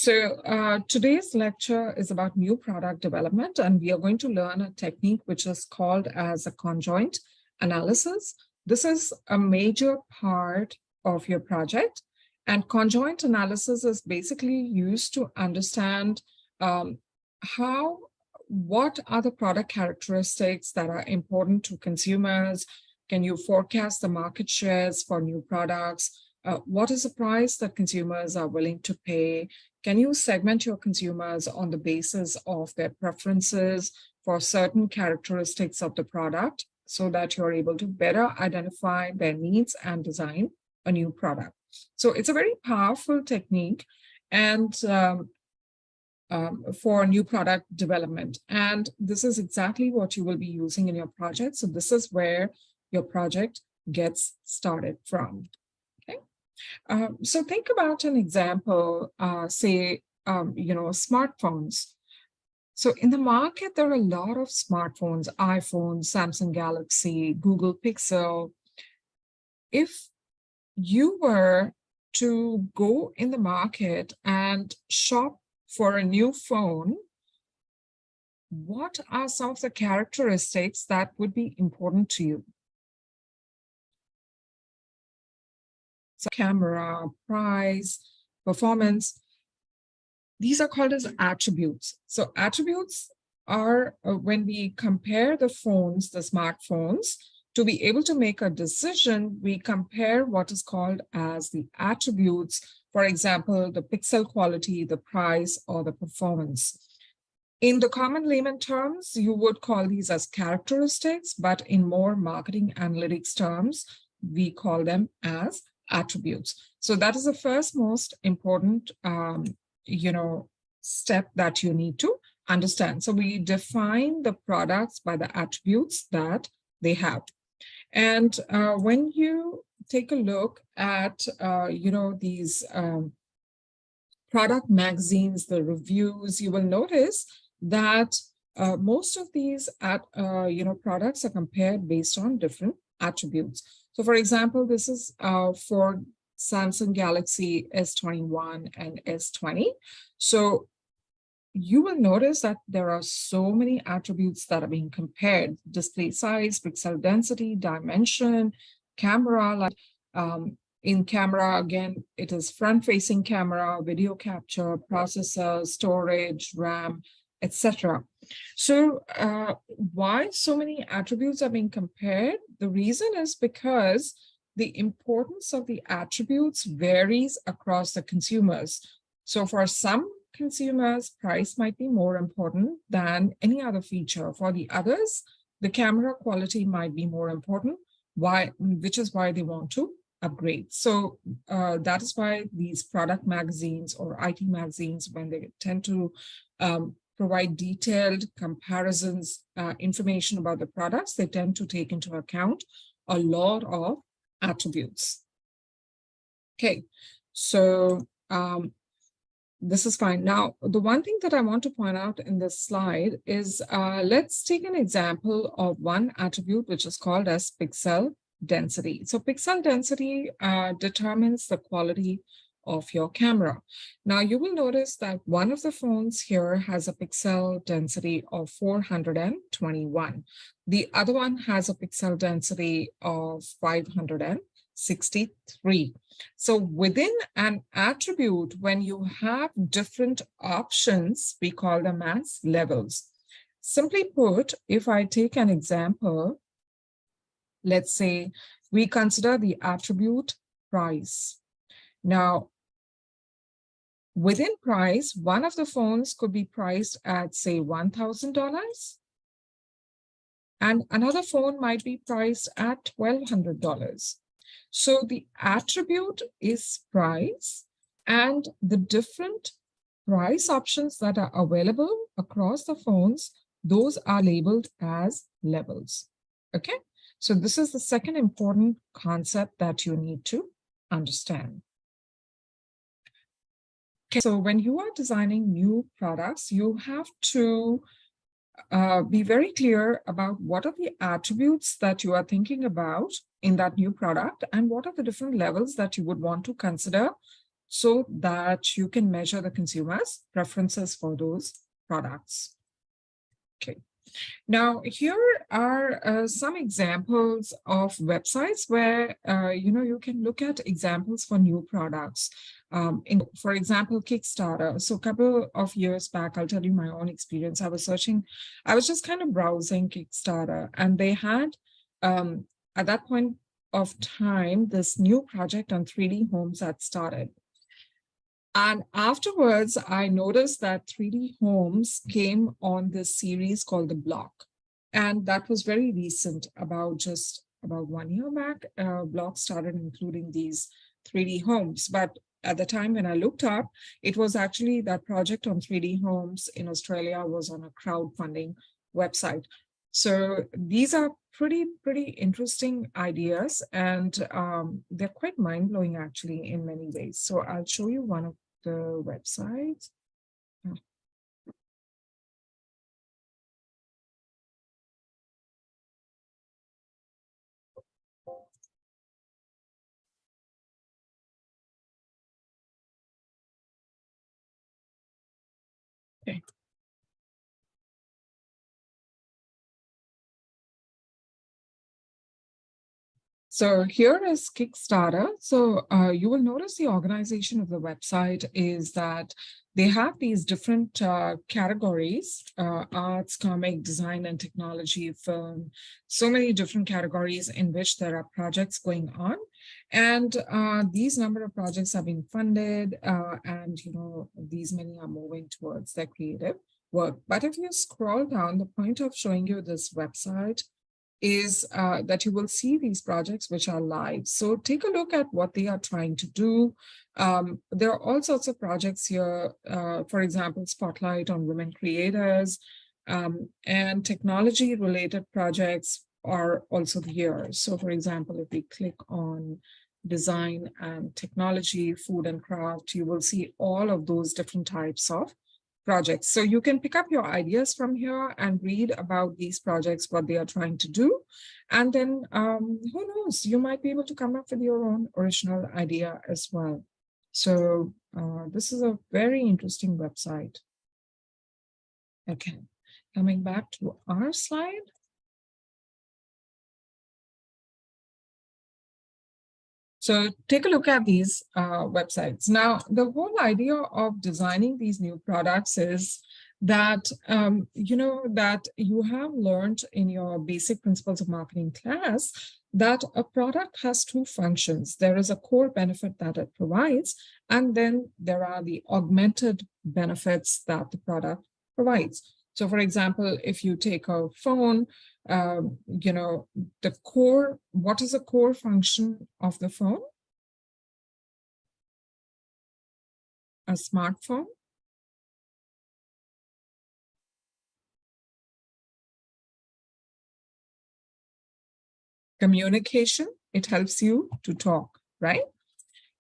Today's lecture is about new product development, and we are going to learn a technique which is called as a conjoint analysis. This is a major part of your project, and conjoint analysis is basically used to understand what are the product characteristics that are important to consumers. Can you forecast the market shares for new products? What is the price that consumers are willing to pay? Can you segment your consumers on the basis of their preferences for certain characteristics of the product so that you're able to better identify their needs and design a new product? So it's a very powerful technique and for new product development. And this is exactly what you will be using in your project. So this is where your project gets started from. So think about an example, smartphones. So in the market, there are a lot of smartphones, iPhone, Samsung Galaxy, Google Pixel. If you were to go in the market and shop for a new phone, what are some of the characteristics that would be important to you? So camera, price, performance, these are called as attributes. So attributes are when we compare the phones, the smartphones, to be able to make a decision, we compare what is called as the attributes. For example, the pixel quality, the price, or the performance. In the common layman terms, you would call these as characteristics, but in more marketing analytics terms, we call them as attributes. So that is the first most important, step that you need to understand. So we define the products by the attributes that they have. And when you take a look at, these product magazines, the reviews, you will notice that most of these products are compared based on different attributes. So for example, this is for Samsung Galaxy S21 and S20. So you will notice that there are so many attributes that are being compared: display size, pixel density, dimension, camera. In camera, again, it is front-facing camera, video capture, processor, storage, RAM, etc. So why so many attributes are being compared? The reason is because the importance of the attributes varies across the consumers. So for some consumers, price might be more important than any other feature. For the others, the camera quality might be more important, which is why they want to upgrade. So that is why these product magazines or IT magazines, when they tend to provide detailed comparisons, information about the products, they tend to take into account a lot of attributes. Okay, so this is fine. Now, the one thing that I want to point out in this slide is let's take an example of one attribute which is called as pixel density. So pixel density determines the quality of your camera. Now you will notice that one of the phones here has a pixel density of 421. The other one has a pixel density of 563. So within an attribute, when you have different options, we call them as levels. Simply put, if I take an example, let's say we consider the attribute price. Now, within price, one of the phones could be priced at, say, $1,000, and another phone might be priced at $1,200. So the attribute is price, and the different price options that are available across the phones, those are labeled as levels. Okay, so this is the second important concept that you need to understand. Okay, so when you are designing new products, you have to be very clear about what are the attributes that you are thinking about in that new product, and what are the different levels that you would want to consider so that you can measure the consumer's preferences for those products. Okay. Now, here are some examples of websites where, you can look at examples for new products. For example, Kickstarter. So a couple of years back, I'll tell you my own experience. I was just kind of browsing Kickstarter, and they had, at that point of time, this new project on 3D homes that started. And afterwards, I noticed that 3D homes came on this series called The Block. And that was very recent, about 1 year back. Block started including these 3D homes. But at the time when I looked up, it was actually that project on 3D homes in Australia was on a crowdfunding website. So these are pretty interesting ideas, and they're quite mind-blowing actually in many ways. So I'll show you one of the websites. Okay. So here is Kickstarter. So you will notice the organization of the website is that they have these different categories: arts, comic, design and technology, film, so many different categories in which there are projects going on. And these number of projects are being funded, and these many are moving towards their creative work. But if you scroll down, the point of showing you this website is that you will see these projects which are live. So take a look at what they are trying to do. There are all sorts of projects here, for example, Spotlight on Women Creators, and technology-related projects are also here. So for example, if we click on design and technology, food and craft, you will see all of those different types of projects. So you can pick up your ideas from here and read about these projects, what they are trying to do. And then who knows, you might be able to come up with your own original idea as well. So this is a very interesting website. Okay, coming back to our slide. So take a look at these websites. Now, the whole idea of designing these new products is that, that you have learned in your basic principles of marketing class that a product has two functions. There is a core benefit that it provides, and then there are the augmented benefits that the product provides. So for example, if you take a phone, what is the core function of the phone? A smartphone? Communication. It helps you to talk, right?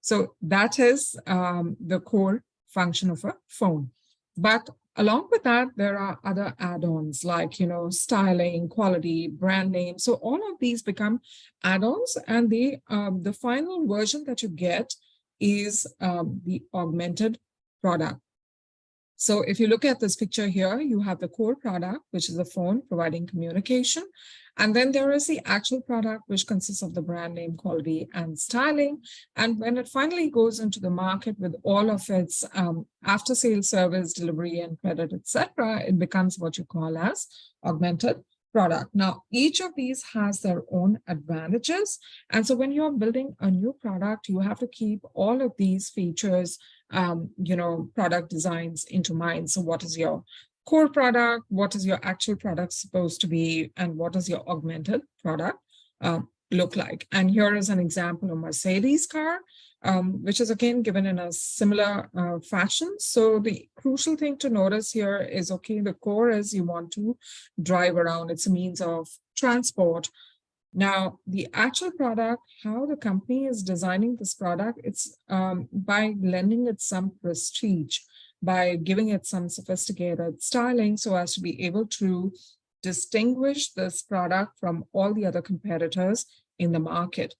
So that is the core function of a phone. But along with that, there are other add-ons like, styling, quality, brand name. So all of these become add-ons, and the final version that you get is the augmented product. So if you look at this picture here, you have the core product, which is the phone providing communication. And then there is the actual product, which consists of the brand name, quality, and styling. And when it finally goes into the market with all of its after-sales service, delivery, and credit, etc., it becomes what you call as augmented product. Now, each of these has their own advantages. And so when you're building a new product, you have to keep all of these features, product designs into mind. So what is your core product? What is your actual product supposed to be? And what does your augmented product look like? And here is an example of Mercedes car, which is again given in a similar fashion. So the crucial thing to notice here is, okay, the core is you want to drive around. It's a means of transport. Now, the actual product, how the company is designing this product, it's by lending it some prestige, by giving it some sophisticated styling so as to be able to distinguish this product from all the other competitors in the market.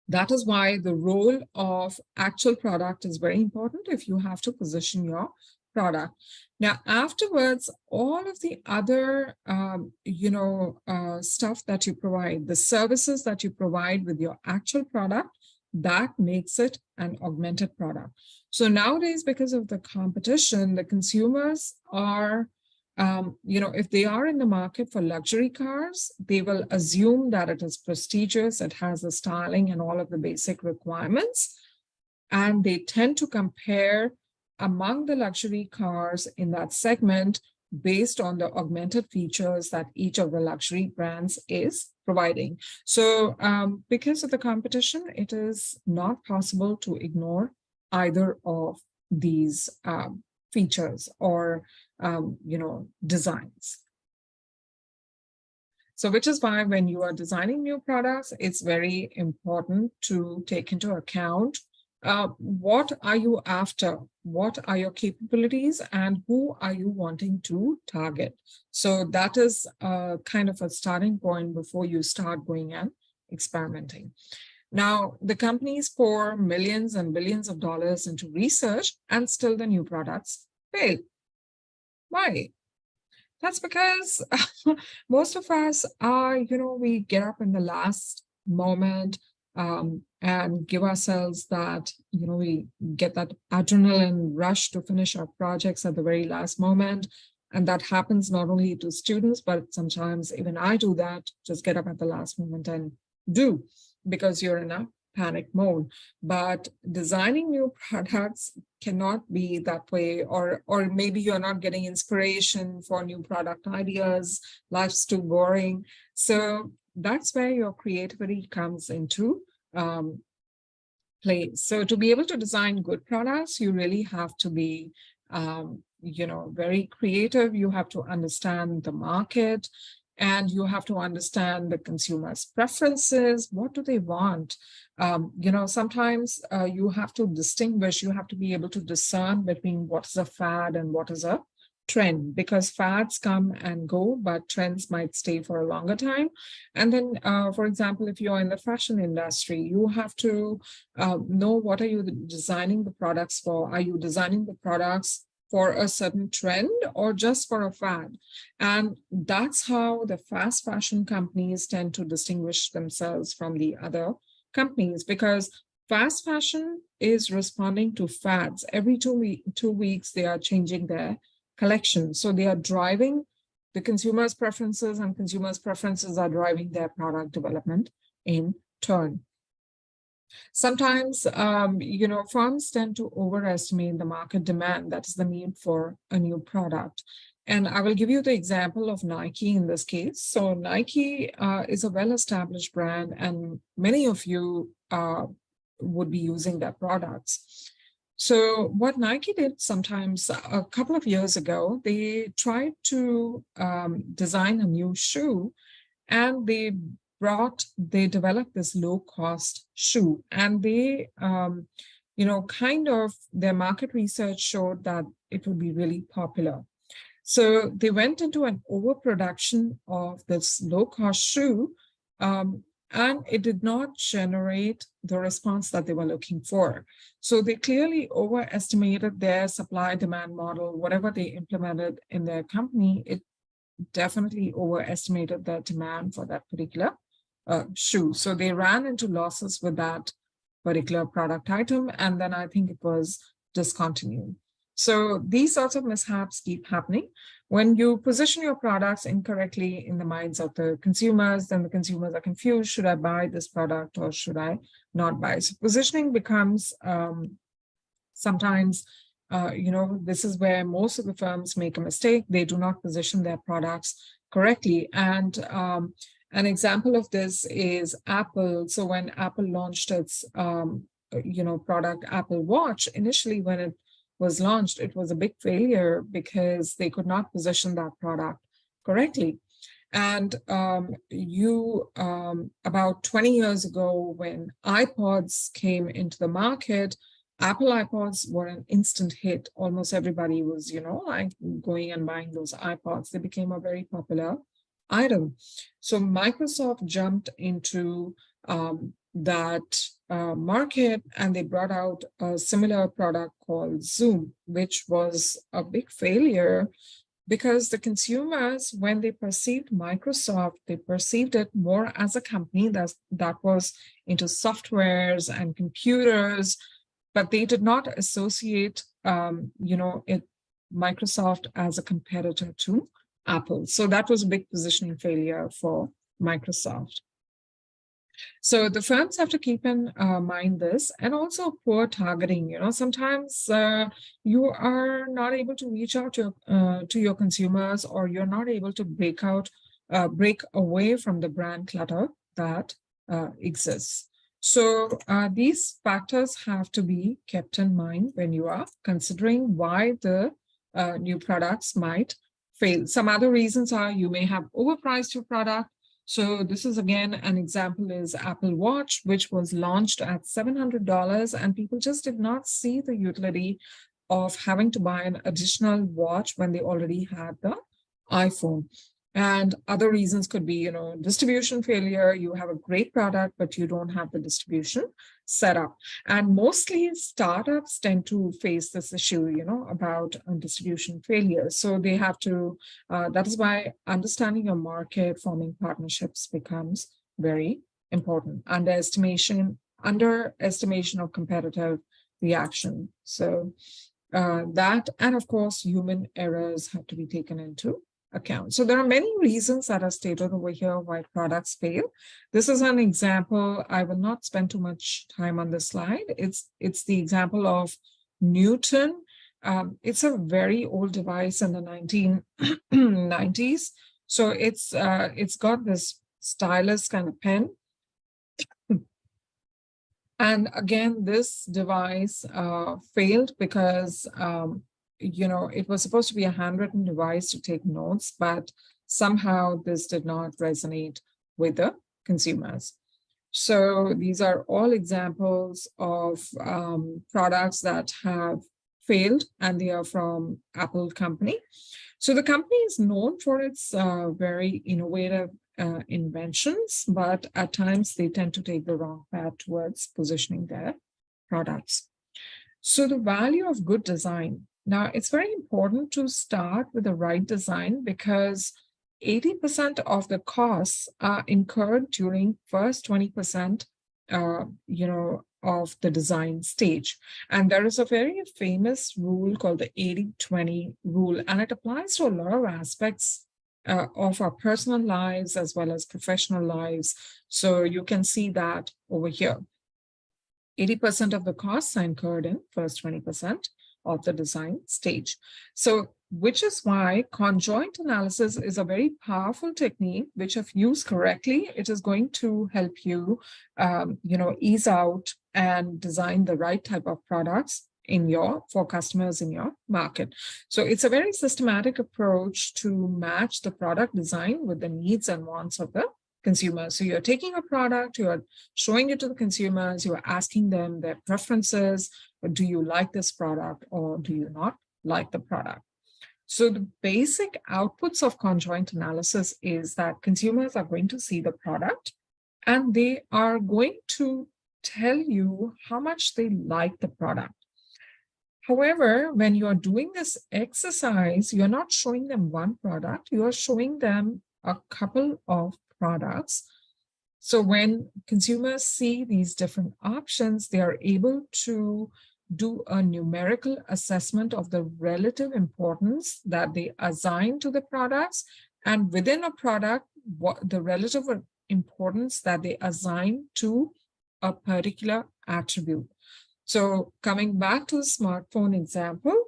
That is why the role of actual product is very important if you have to position your product. Now, afterwards, all of the other, stuff that you provide, the services that you provide with your actual product, that makes it an augmented product. So nowadays, because of the competition, the consumers are if they are in the market for luxury cars, they will assume that it is prestigious, it has the styling and all of the basic requirements. And they tend to compare among the luxury cars in that segment based on the augmented features that each of the luxury brands is providing. So because of the competition, it is not possible to ignore either of these features or designs. So which is why when you are designing new products, it's very important to take into account what are you after, what are your capabilities, and who are you wanting to target. So that is kind of a starting point before you start going and experimenting. Now, the companies pour millions and billions of dollars into research, and still the new products fail. Why? That's because most of us are, we get up in the last moment and give ourselves that, we get that adrenaline rush to finish our projects at the very last moment. And that happens not only to students, but sometimes even I do that, just get up at the last moment and do, because you're in a panic mode. But designing new products cannot be that way, or maybe you're not getting inspiration for new product ideas, life's too boring. So that's where your creativity comes into play. So to be able to design good products, you really have to be very creative. You have to understand the market, and you have to understand the consumer's preferences. What do they want? Sometimes you have to distinguish, you have to be able to discern between what is a fad and what is a trend, because fads come and go, but trends might stay for a longer time. And then, for example, if you're in the fashion industry, you have to know what are you designing the products for? Are you designing the products for a certain trend or just for a fad? And that's how the fast fashion companies tend to distinguish themselves from the other companies, because fast fashion is responding to fads. Every 2 weeks, they are changing their collection. So they are driving the consumer's preferences, and consumers' preferences are driving their product development in turn. Sometimes, firms tend to overestimate the market demand, that is the need for a new product. And I will give you the example of Nike in this case. So Nike is a well-established brand, and many of you would be using their products. So what Nike did sometimes a couple of years ago, they tried to design a new shoe, and they developed this low-cost shoe, and they, their market research showed that it would be really popular. So they went into an overproduction of this low-cost shoe, and it did not generate the response that they were looking for. So they clearly overestimated their supply-demand model. Whatever they implemented in their company, it definitely overestimated the demand for that particular shoe. So they ran into losses with that particular product item, and then I think it was discontinued. So these sorts of mishaps keep happening. When you position your products incorrectly in the minds of the consumers, then the consumers are confused. Should I buy this product or should I not buy? So positioning becomes sometimes, this is where most of the firms make a mistake. They do not position their products correctly. And an example of this is Apple. So when Apple launched its, product Apple Watch, initially when it was launched, it was a big failure because they could not position that product correctly. And about 20 years ago, when iPods came into the market, Apple iPods were an instant hit. Almost everybody was, going and buying those iPods. They became a very popular item. So Microsoft jumped into that market, and they brought out a similar product called Zoom, which was a big failure because the consumers, when they perceived Microsoft, they perceived it more as a company that was into softwares and computers, but they did not associate, Microsoft as a competitor to Apple. So that was a big positioning failure for Microsoft. So the firms have to keep in mind this, and also poor targeting. Sometimes you are not able to reach out to your consumers, or you're not able to break away from the brand clutter that exists. So these factors have to be kept in mind when you are considering why the new products might fail. Some other reasons are you may have overpriced your product. So this is, again, an example is Apple Watch, which was launched at $700, and people just did not see the utility of having to buy an additional watch when they already had the iPhone. And other reasons could be, distribution failure. You have a great product, but you don't have the distribution set up. And mostly startups tend to face this issue, about distribution failure. So they have to, that is why understanding your market, forming partnerships becomes very important. Underestimation of competitive reaction. So that, and of course, human errors have to be taken into account. So there are many reasons that are stated over here why products fail. This is an example. I will not spend too much time on this slide. It's the example of Newton. It's a very old device in the 1990s. So it's got this stylus kind of pen. And again, this device failed because it was supposed to be a handwritten device to take notes, but somehow this did not resonate with the consumers. So these are all examples of products that have failed, and they are from Apple company. So the company is known for its very innovative inventions, but at times they tend to take the wrong path towards positioning their products. So the value of good design. Now, it's very important to start with the right design because 80% of the costs are incurred during first 20%, of the design stage. And there is a very famous rule called the 80-20 rule, and it applies to a lot of aspects of our personal lives as well as professional lives. So you can see that over here. 80% of the costs are incurred in first 20% of the design stage. So, which is why conjoint analysis is a very powerful technique, which if used correctly, it is going to help you, ease out and design the right type of products for customers in your market. So it's a very systematic approach to match the product design with the needs and wants of the consumers. So you're taking a product, you're showing it to the consumers, you're asking them their preferences. Do you like this product or do you not like the product? So the basic outputs of conjoint analysis is that consumers are going to see the product and they are going to tell you how much they like the product. However, when you're doing this exercise, you're not showing them one product, you're showing them a couple of products. So when consumers see these different options, they are able to do a numerical assessment of the relative importance that they assign to the products, and within a product, what the relative importance that they assign to a particular attribute. So coming back to the smartphone example,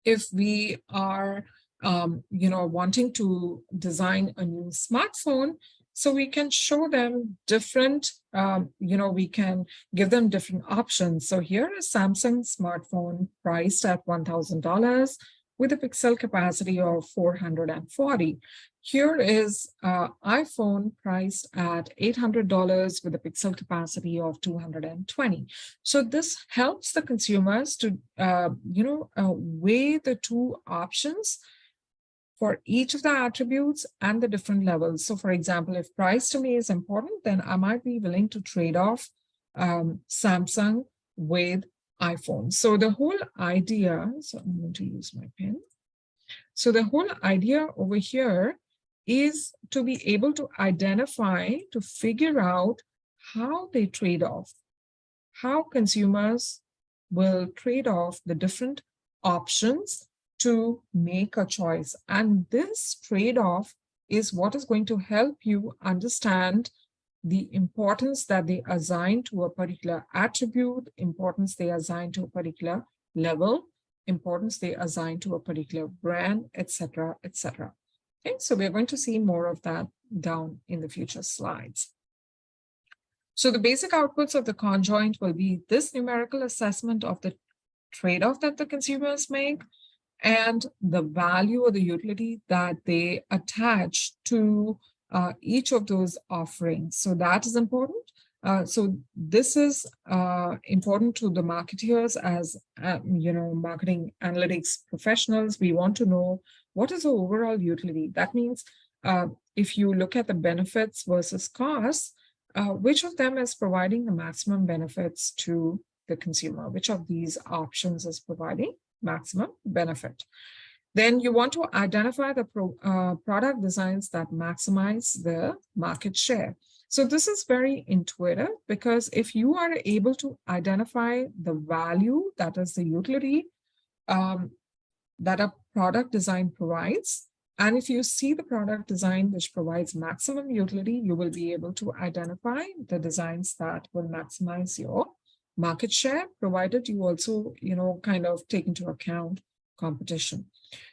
if we are wanting to design a new smartphone, so we can show them different, we can give them different options. So here is Samsung smartphone priced at $1,000 with a pixel capacity of 440. Here is iPhone priced at $800 with a pixel capacity of 220. So this helps the consumers to, weigh the two options for each of the attributes and the different levels. So for example, if price to me is important, then I might be willing to trade off Samsung with iPhone. So the whole idea, so I'm going to use my pen. So the whole idea over here is to be able to identify, to figure out how they trade off, how consumers will trade off the different options to make a choice. And this trade-off is what is going to help you understand the importance that they assign to a particular attribute, importance they assign to a particular level, importance they assign to a particular brand, etc., etc. Okay, so we're going to see more of that down in the future slides. So the basic outputs of the conjoint will be this numerical assessment of the trade-off that the consumers make and the value or the utility that they attach to each of those offerings. So that is important. So this is important to the marketeers as, marketing analytics professionals. We want to know what is the overall utility. That means if you look at the benefits versus costs, which of them is providing the maximum benefits to the consumer? Which of these options is providing maximum benefit? Then you want to identify the product designs that maximize the market share. So this is very intuitive, because if you are able to identify the value, that is the utility that a product design provides, and if you see the product design which provides maximum utility, you will be able to identify the designs that will maximize your market share, provided you also, kind of take into account competition.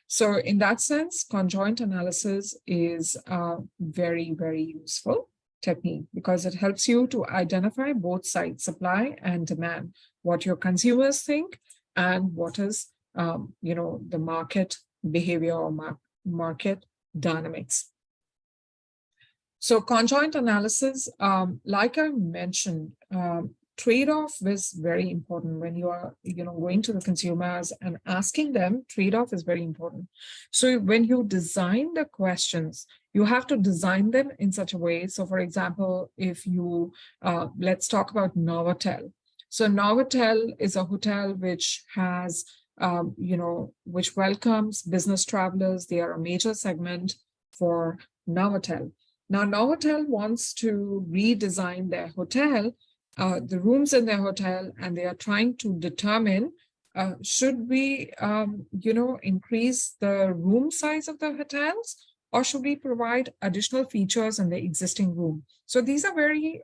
So in that sense, conjoint analysis is a very, very useful technique, because it helps you to identify both sides, supply and demand, what your consumers think and what is, the market behavior or market dynamics. So conjoint analysis, like I mentioned, trade-off is very important when you are, going to the consumers and asking them. Trade-off is very important. So when you design the questions, you have to design them in such a way. So for example, if you, let's talk about Novotel. So Novotel is a hotel which has, which welcomes business travelers. They are a major segment for Novotel. Now, Novotel wants to redesign their hotel, the rooms in their hotel, and they are trying to determine, should we, increase the room size of the hotels, or should we provide additional features in the existing room? So these are very,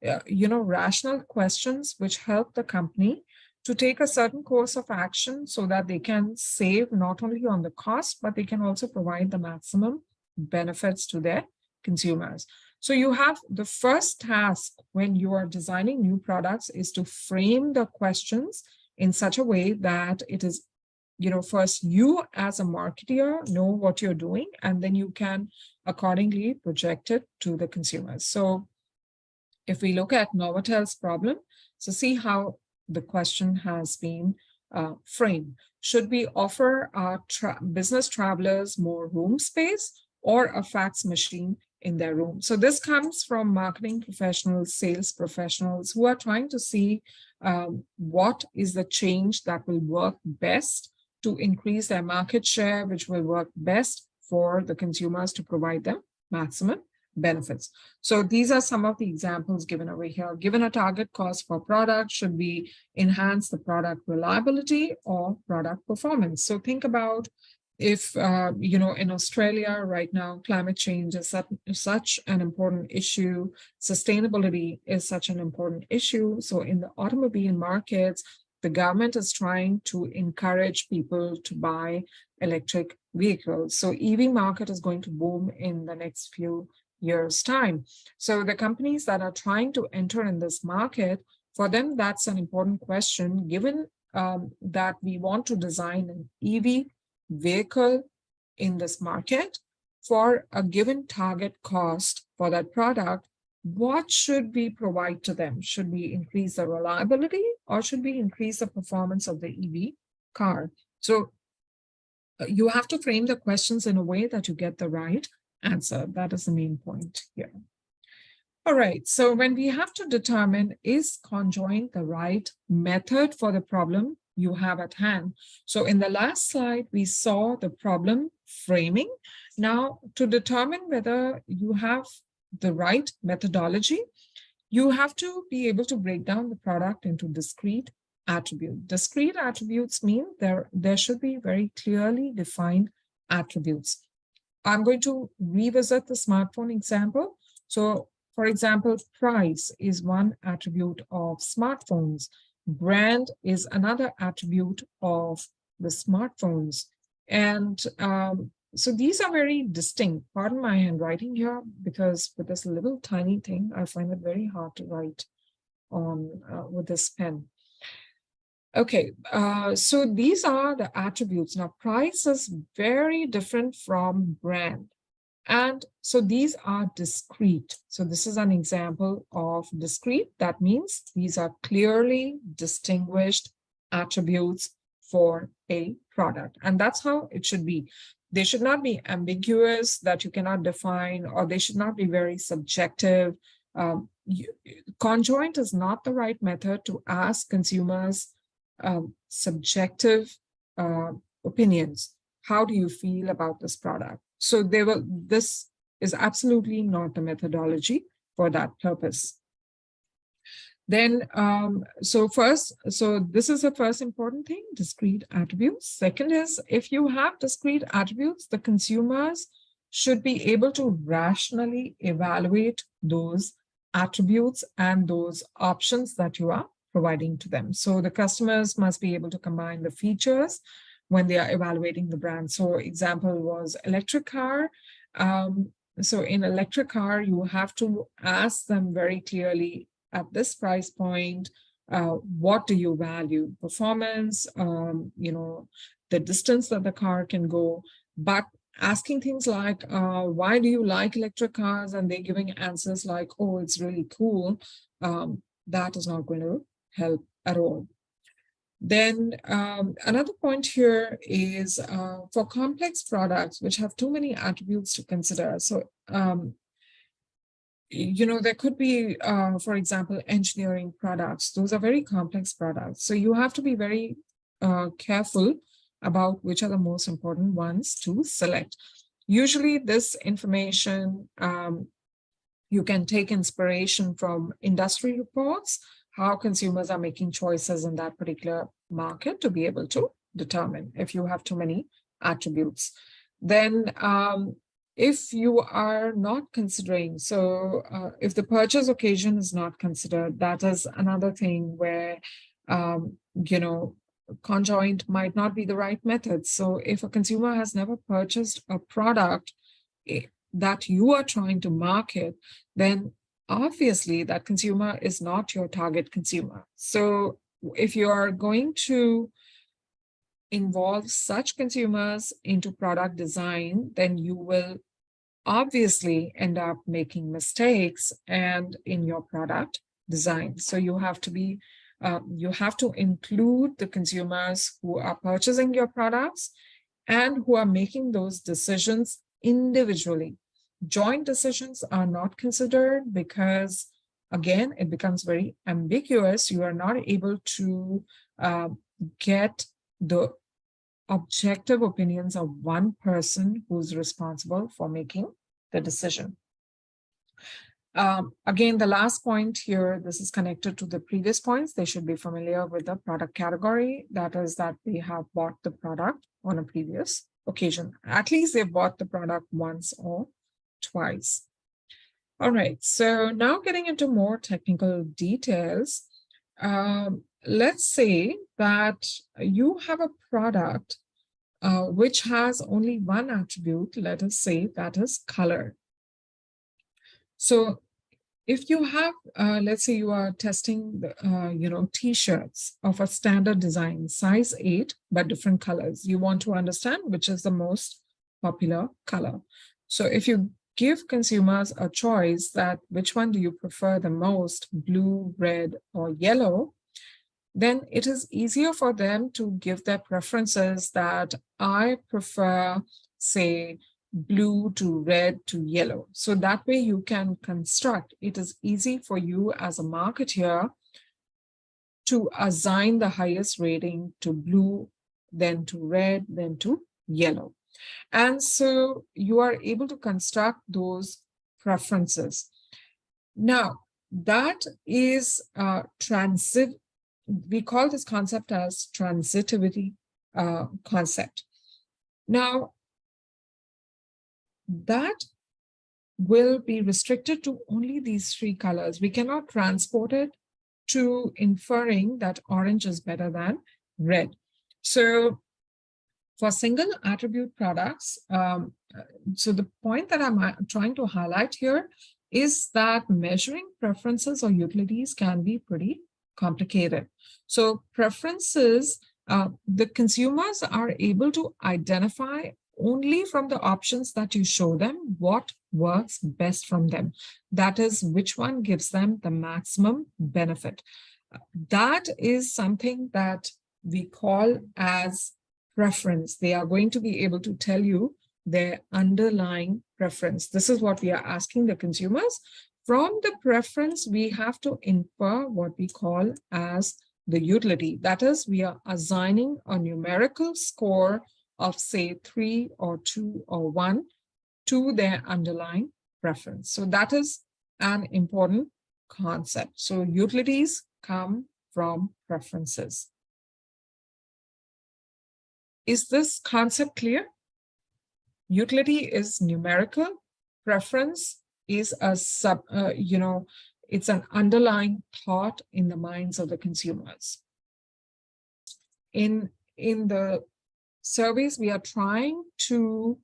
rational questions which help the company to take a certain course of action so that they can save not only on the cost, but they can also provide the maximum benefits to their consumers. So you have the first task when you are designing new products is to frame the questions in such a way that it is, first you as a marketer know what you're doing, and then you can accordingly project it to the consumers. So if we look at Novotel's problem, so see how the question has been framed. Should we offer our business travelers more room space or a fax machine in their room? So this comes from marketing professionals, sales professionals who are trying to see what is the change that will work best to increase their market share, which will work best for the consumers to provide them maximum benefits. So these are some of the examples given over here. Given a target cost for product, should we enhance the product reliability or product performance? So think about if, in Australia right now, climate change is such an important issue, sustainability is such an important issue. So in the automobile markets, the government is trying to encourage people to buy electric vehicles. So EV market is going to boom in the next few years' time. So the companies that are trying to enter in this market, for them, that's an important question, given that we want to design an EV vehicle in this market for a given target cost for that product. What should we provide to them? Should we increase the reliability or should we increase the performance of the EV car? So You have to frame the questions in a way that you get the right answer. That is the main point here. All right, so when we have to determine, is conjoint the right method for the problem you have at hand? So in the last slide, we saw the problem framing. Now, to determine whether you have the right methodology, you have to be able to break down the product into discrete attributes. Discrete attributes mean there should be very clearly defined attributes. I'm going to revisit the smartphone example. So, for example, price is one attribute of smartphones. Brand is another attribute of the smartphones. And so these are very distinct. Pardon my handwriting here, because with this little tiny thing, I find it very hard to write on with this pen. Okay, so these are the attributes. Now, price is very different from brand. And so these are discrete. So this is an example of discrete. That means these are clearly distinguished attributes for a product. And that's how it should be. They should not be ambiguous that you cannot define, or they should not be very subjective. Conjoint is not the right method to ask consumers subjective opinions. How do you feel about this product? So this is absolutely not the methodology for that purpose. Then, so this is the first important thing, discrete attributes. Second is, if you have discrete attributes, the consumers should be able to rationally evaluate those attributes and those options that you are providing to them. So the customers must be able to combine the features when they are evaluating the brand. So example was electric car. So in electric car, you have to ask them very clearly, at this price point, what do you value? Performance, the distance that the car can go, but asking things like, why do you like electric cars? And they're giving answers like, oh, it's really cool. That is not going to help at all. Then another point here is for complex products which have too many attributes to consider. So, there could be, for example, engineering products. Those are very complex products. So you have to be very careful about which are the most important ones to select. Usually this information, you can take inspiration from industry reports, how consumers are making choices in that particular market to be able to determine if you have too many attributes. Then if you are not considering, so if the purchase occasion is not considered, that is another thing where, conjoint might not be the right method. So if a consumer has never purchased a product that you are trying to market, then obviously that consumer is not your target consumer. So if you are going to involve such consumers into product design, then you will obviously end up making mistakes and in your product design. So you have to include the consumers who are purchasing your products and who are making those decisions individually. Joint decisions are not considered because, again, it becomes very ambiguous. You are not able to get the objective opinions of one person who's responsible for making the decision. Again, the last point here, this is connected to the previous points. They should be familiar with the product category. That is that they have bought the product on a previous occasion. At least they've bought the product once or twice. All right, so now getting into more technical details. Let's say that you have a product which has only one attribute, let us say that is color. So if you have, let's say you are testing, t-shirts of a standard design, size 8, but different colors. You want to understand which is the most popular color. So if you give consumers a choice that which one do you prefer the most, blue, red, or yellow, then it is easier for them to give their preferences that I prefer, say, blue to red to yellow. So that way you can construct. It is easy for you as a marketer to assign the highest rating to blue, then to red, then to yellow. And so you are able to construct those preferences. Now, that is transit. We call this concept as transitivity concept. Now, that will be restricted to only these three colors. We cannot transport it to inferring that orange is better than red. So for single attribute products, so the point that I'm trying to highlight here is that measuring preferences or utilities can be pretty complicated. So preferences, the consumers are able to identify only from the options that you show them what works best from them. That is, which one gives them the maximum benefit. That is something that we call as preference. They are going to be able to tell you their underlying preference. This is what we are asking the consumers. From the preference, we have to infer what we call as the utility. That is, we are assigning a numerical score of, say, 3 or 2 or 1 to their underlying preference. So that is an important concept. So utilities come from preferences. Is this concept clear? Utility is numerical. Preference is a it's an underlying thought in the minds of the consumers. In the surveys, we are trying to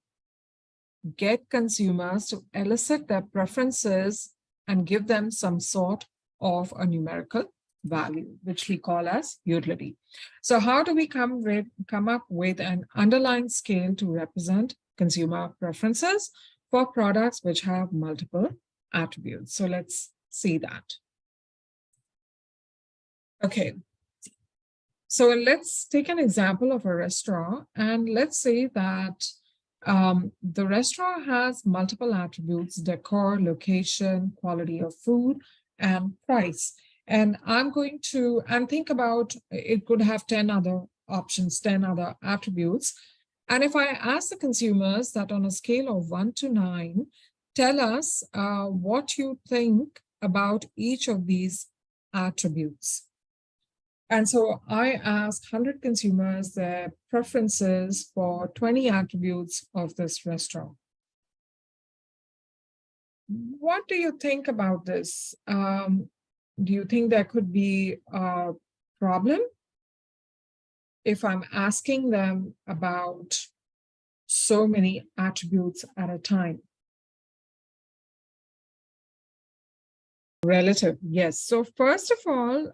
get consumers to elicit their preferences and give them some sort of a numerical value, which we call as utility. So how do we come up with an underlying scale to represent consumer preferences for products which have multiple attributes? So let's see that. Okay. So let's take an example of a restaurant, and let's say that the restaurant has multiple attributes: decor, location, quality of food, and price. And I'm going to, and think about, it could have 10 other options, 10 other attributes. And if I ask the consumers that on a scale of 1 to 9, tell us what you think about each of these attributes. And so I asked 100 consumers their preferences for 20 attributes of this restaurant. What do you think about this? Do you think there could be a problem if I'm asking them about so many attributes at a time? Relative, yes. So first of all,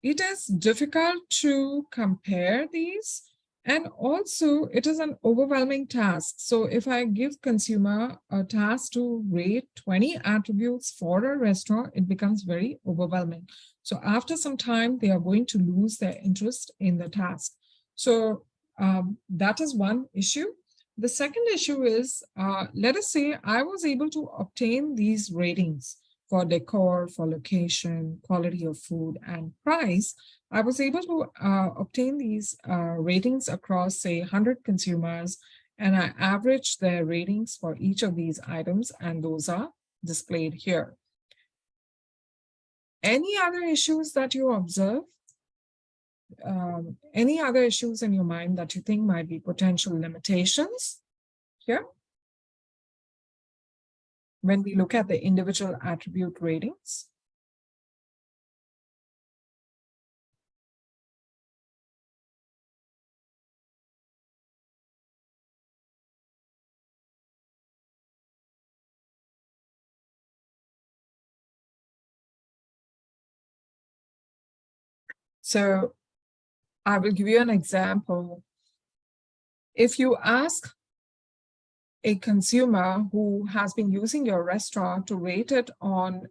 it is difficult to compare these, and also it is an overwhelming task. So if I give consumer a task to rate 20 attributes for a restaurant, it becomes very overwhelming. So after some time, they are going to lose their interest in the task. So that is one issue. The second issue is, let us say I was able to obtain these ratings for decor, for location, quality of food, and price. I was able to obtain these ratings across, say, 100 consumers, and I averaged their ratings for each of these items, and those are displayed here. Any other issues that you observe? Any other issues in your mind that you think might be potential limitations here when we look at the individual attribute ratings? So I will give you an example. If you ask a consumer who has been using your restaurant to rate it on,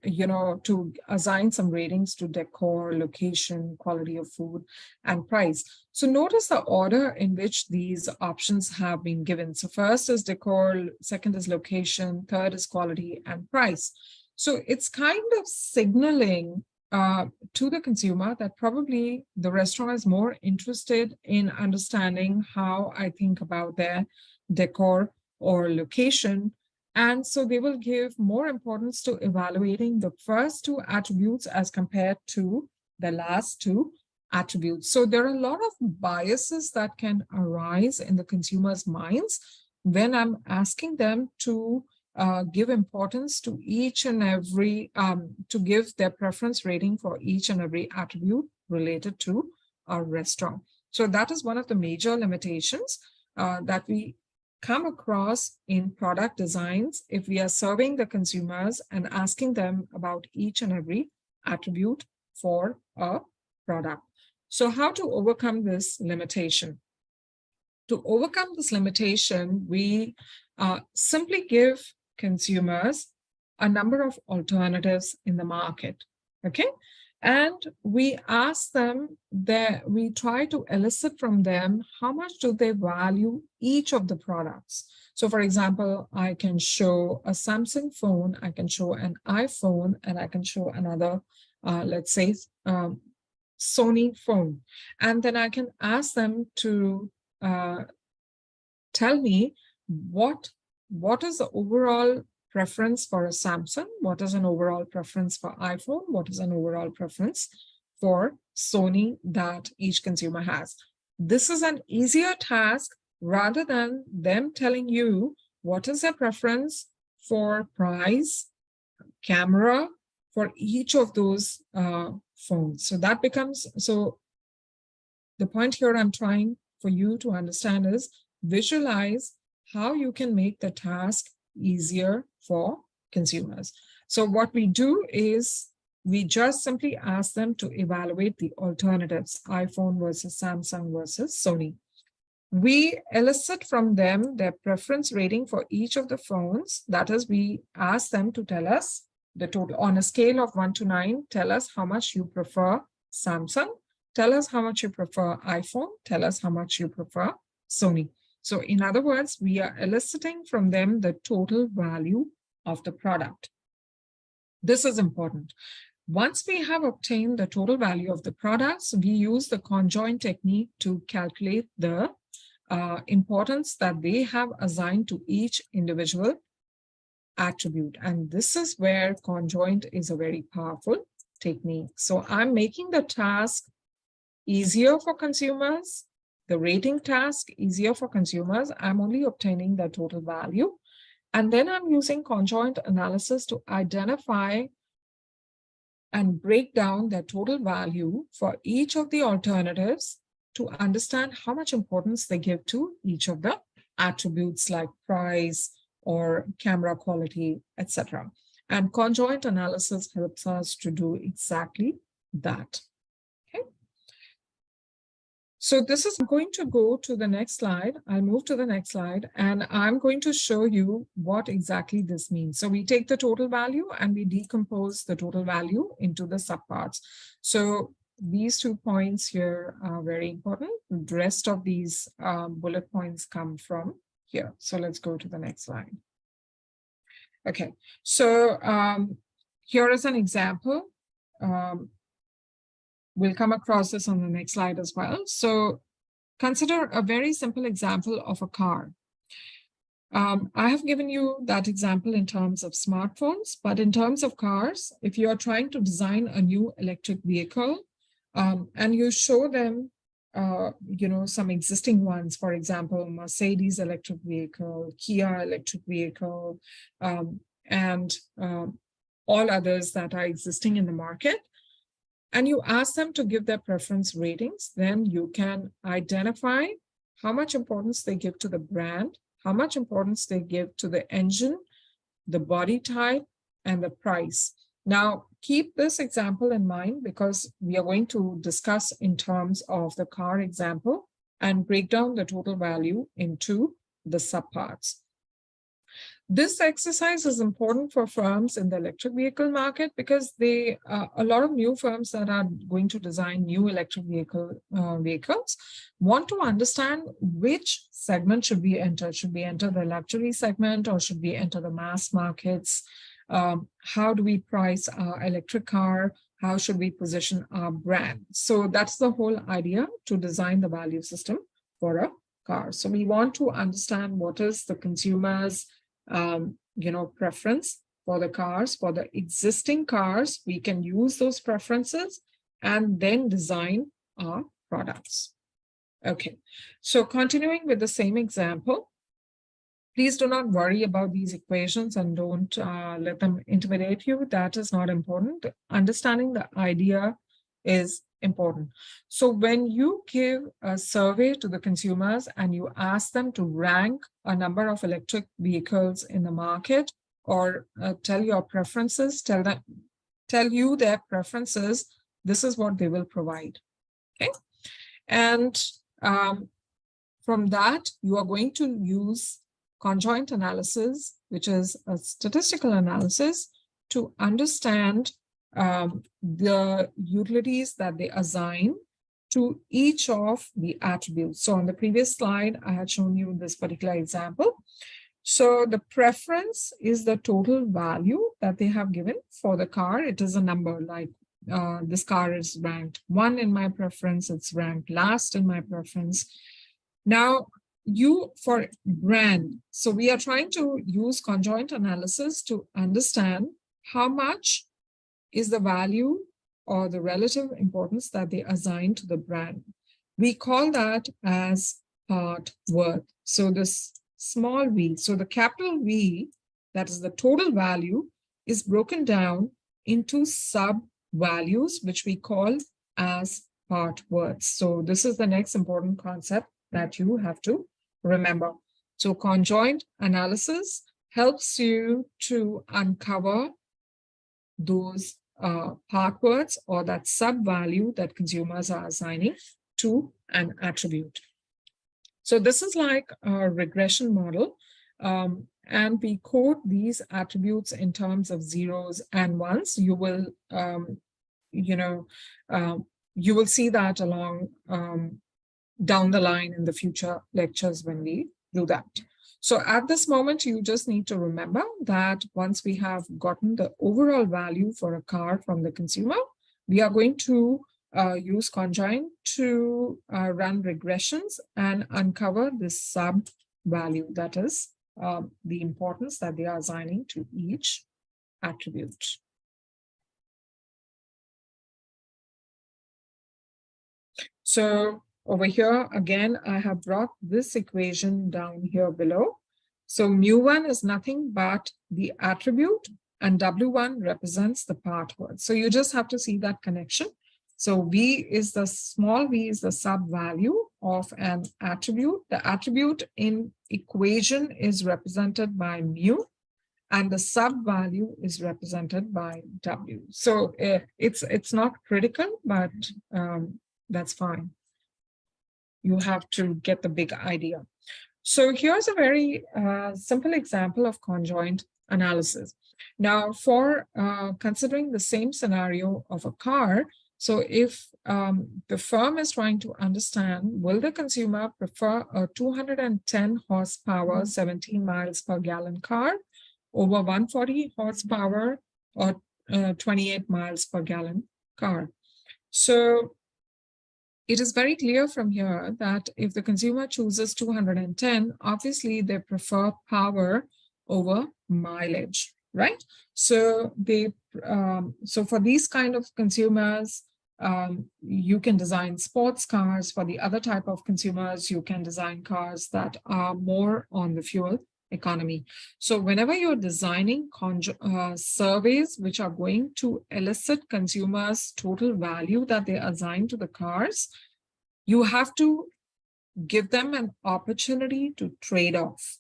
to assign some ratings to decor, location, quality of food, and price. So notice the order in which these options have been given. So first is decor, second is location, third is quality and price. So it's kind of signaling to the consumer that probably the restaurant is more interested in understanding how I think about their decor or location. And so they will give more importance to evaluating the first two attributes as compared to the last two attributes. So there are a lot of biases that can arise in the consumer's minds when I'm asking them to give importance to each and every, to give their preference rating for each and every attribute related to our restaurant. So that is one of the major limitations that we come across in product designs if we are serving the consumers and asking them about each and every attribute for a product. So how to overcome this limitation? To overcome this limitation, we simply give consumers a number of alternatives in the market, okay? And we ask them that we try to elicit from them how much do they value each of the products. So for example, I can show a Samsung phone, I can show an iPhone, and I can show another, let's say, Sony phone. And then I can ask them to tell me what is the overall preference for a Samsung, what is an overall preference for iPhone, what is an overall preference for Sony that each consumer has. This is an easier task rather than them telling you what is their preference for price, camera, for each of those phones. So that becomes, so the point here I'm trying for you to understand is visualize how you can make the task easier for consumers. So what we do is we just simply ask them to evaluate the alternatives, iPhone versus Samsung versus Sony. We elicit from them their preference rating for each of the phones. That is, we ask them to tell us the total on a scale of 1 to 9, tell us how much you prefer Samsung, tell us how much you prefer iPhone, tell us how much you prefer Sony. So in other words, we are eliciting from them the total value of the product. This is important. Once we have obtained the total value of the products, we use the conjoint technique to calculate the importance that they have assigned to each individual attribute. And this is where conjoint is a very powerful technique. So I'm making the task easier for consumers, the rating task easier for consumers. I'm only obtaining the total value. And then I'm using conjoint analysis to identify and break down the total value for each of the alternatives to understand how much importance they give to each of the attributes like price or camera quality, etc. And conjoint analysis helps us to do exactly that. Okay. So this is, I'm going to go to the next slide. I'll move to the next slide and I'm going to show you what exactly this means. So we take the total value and we decompose the total value into the subparts. So these 2 points here are very important. The rest of these bullet points come from here. So let's go to the next slide. Okay, so here is an example. We'll come across this on the next slide as well. So consider a very simple example of a car. I have given you that example in terms of smartphones, but in terms of cars, if you are trying to design a new electric vehicle and you show them, some existing ones, for example, Mercedes electric vehicle, Kia electric vehicle, and all others that are existing in the market, and you ask them to give their preference ratings, then you can identify how much importance they give to the brand, how much importance they give to the engine, the body type, and the price. Now, keep this example in mind because we are going to discuss in terms of the car example and break down the total value into the subparts. This exercise is important for firms in the electric vehicle market because a lot of new firms that are going to design new electric vehicles want to understand which segment should we enter. Should we enter the luxury segment or should we enter the mass markets? How do we price our electric car? How should we position our brand? So that's the whole idea to design the value system for a car. So we want to understand what is the consumer's preference for the cars. For the existing cars, we can use those preferences and then design our products. Okay, so continuing with the same example, please do not worry about these equations and don't let them intimidate you. That is not important. Understanding the idea is important. So when you give a survey to the consumers and you ask them to rank a number of electric vehicles in the market or tell your preferences, tell you their preferences, this is what they will provide. Okay. And from that, you are going to use conjoint analysis, which is a statistical analysis, to understand the utilities that they assign to each of the attributes. So on the previous slide, I had shown you this particular example. So the preference is the total value that they have given for the car. It is a number like this car is ranked 1 in my preference, it's ranked last in my preference. Now, for brand, so we are trying to use conjoint analysis to understand how much is the value or the relative importance that they assign to the brand. We call that as part worth. So this small v, so the capital V, that is the total value, is broken down into sub values, which we call as part worth. So this is the next important concept that you have to remember. So conjoint analysis helps you to uncover those part words or that sub value that consumers are assigning to an attribute. So this is like a regression model, and we code these attributes in terms of zeros and ones. You will, you will see that along down the line in the future lectures when we do that. So at this moment, you just need to remember that once we have gotten the overall value for a car from the consumer, we are going to use Conjoint to run regressions and uncover this sub value, that is the importance that they are assigning to each attribute. So over here, again, I have brought this equation down here below. So mu1 is nothing but the attribute and W1 represents the part worth. So you just have to see that connection. So V is the small v is the sub value of an attribute. The attribute in equation is represented by mu and the sub value is represented by W. So it's not critical, but that's fine. You have to get the big idea. So here's a very simple example of conjoint analysis. Now, for considering the same scenario of a car, so if the firm is trying to understand, will the consumer prefer a 210 horsepower, 17 miles per gallon car over 140 horsepower or 28 miles per gallon car? So it is very clear from here that if the consumer chooses 210, obviously they prefer power over mileage, right? So so for these kind of consumers, you can design sports cars. For the other type of consumers, you can design cars that are more on the fuel economy. So whenever you're designing surveys which are going to elicit consumers' total value that they assign to the cars, you have to give them an opportunity to trade off.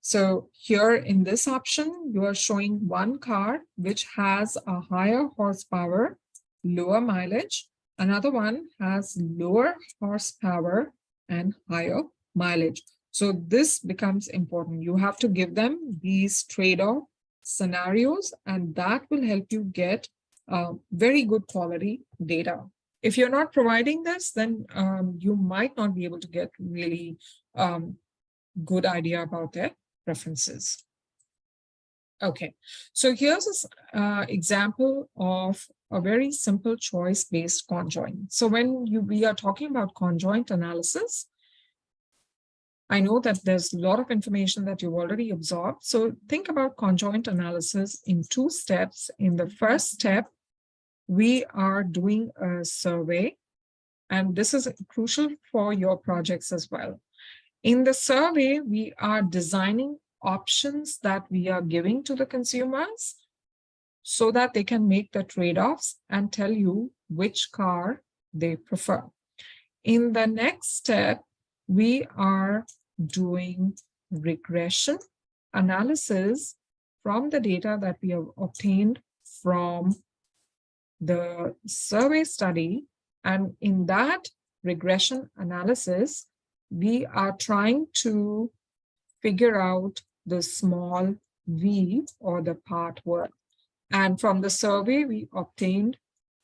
So here in this option, you are showing one car which has a higher horsepower, lower mileage. Another one has lower horsepower and higher mileage. So this becomes important. You have to give them these trade-off scenarios, and that will help you get very good quality data. If you're not providing this, then you might not be able to get really good idea about their preferences. Okay, so here's an example of a very simple choice-based conjoint. So when we are talking about conjoint analysis, I know that there's a lot of information that you've already absorbed. So think about conjoint analysis in two steps. In the first step, we are doing a survey, and this is crucial for your projects as well. In the survey, we are designing options that we are giving to the consumers so that they can make the trade-offs and tell you which car they prefer. In the next step, we are doing regression analysis from the data that we have obtained from the survey study. And in that regression analysis, we are trying to figure out the small v, or the part worth. And from the survey, we obtained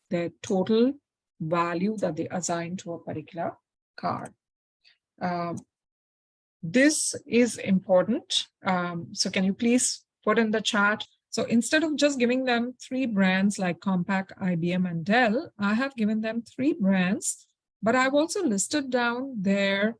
the total value that they assign to a particular car. This is important. So can you please put in the chat? So instead of just giving them 3 brands like Compaq, IBM, and Dell, I have given them 3 brands, but I've also listed down their,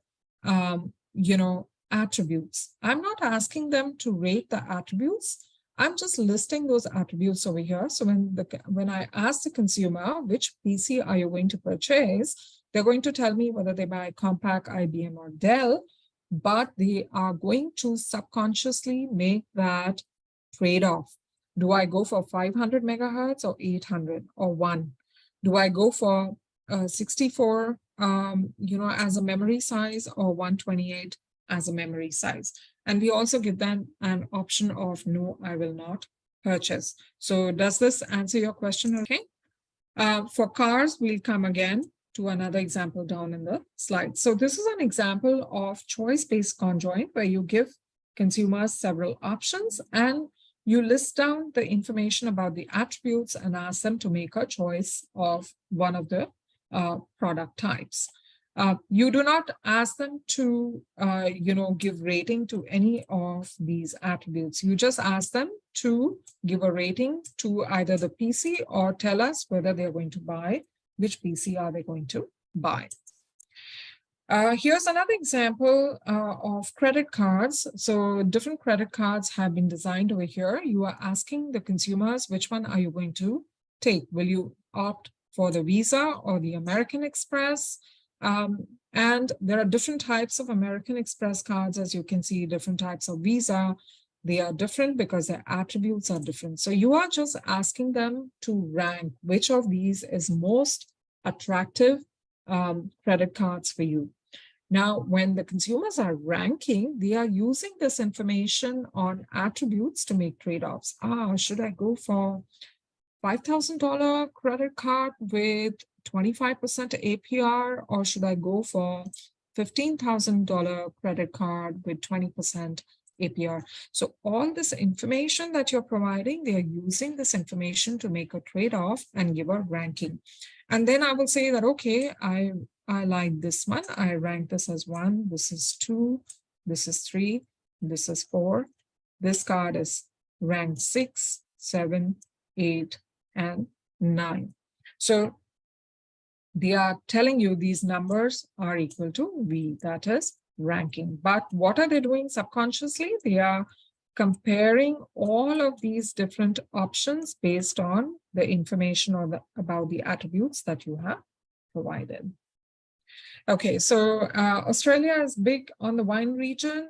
attributes. I'm not asking them to rate the attributes. I'm just listing those attributes over here. So when I ask the consumer, which PC are you going to purchase, they're going to tell me whether they buy Compaq, IBM, or Dell, but they are going to subconsciously make that trade-off. Do I go for 500 megahertz or 800 or 1? Do I go for 64, as a memory size, or 128 as a memory size? And we also give them an option of no, I will not purchase. So does this answer your question? Okay. For cars, we'll come again to another example down in the slide. So this is an example of choice-based conjoint where you give consumers several options and you list down the information about the attributes and ask them to make a choice of one of the product types. You do not ask them to, give rating to any of these attributes. You just ask them to give a rating to either the PC or tell us whether they're going to buy, which PC are they going to buy. Here's another example of credit cards. So different credit cards have been designed over here. You are asking the consumers, which one are you going to take? Will you opt for the Visa or the American Express? And there are different types of American Express cards, as you can see, different types of Visa. They are different because their attributes are different. So you are just asking them to rank which of these is most attractive credit cards for you. Now, when the consumers are ranking, they are using this information on attributes to make trade-offs. Should I go for $5,000 credit card with 25% APR, or should I go for $15,000 credit card with 20% APR? So all this information that you're providing, they are using this information to make a trade-off and give a ranking. And then I will say that, okay, I like this one. I rank this as 1. This is 2. This is 3. This is 4. This card is ranked 6, 7, 8, and 9. So they are telling you these numbers are equal to V, that is ranking. But what are they doing subconsciously? They are comparing all of these different options based on the information or about the attributes that you have provided. Okay, so Australia is big on the wine region,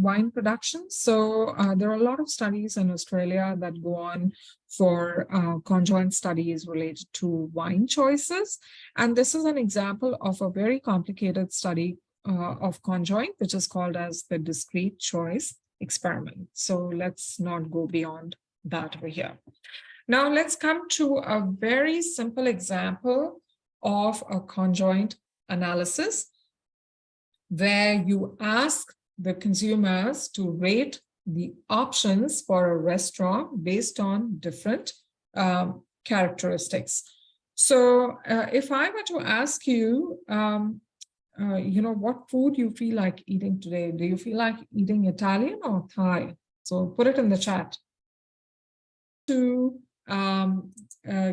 wine production. So there are a lot of studies in Australia that go on for conjoint studies related to wine choices. And this is an example of a very complicated study of conjoint, which is called as the discrete choice experiment. So let's not go beyond that over here. Now let's come to a very simple example of a conjoint analysis. where you ask the consumers to rate the options for a restaurant based on different characteristics. So if I were to ask you, what food you feel like eating today, do you feel like eating Italian or Thai? So put it in the chat. To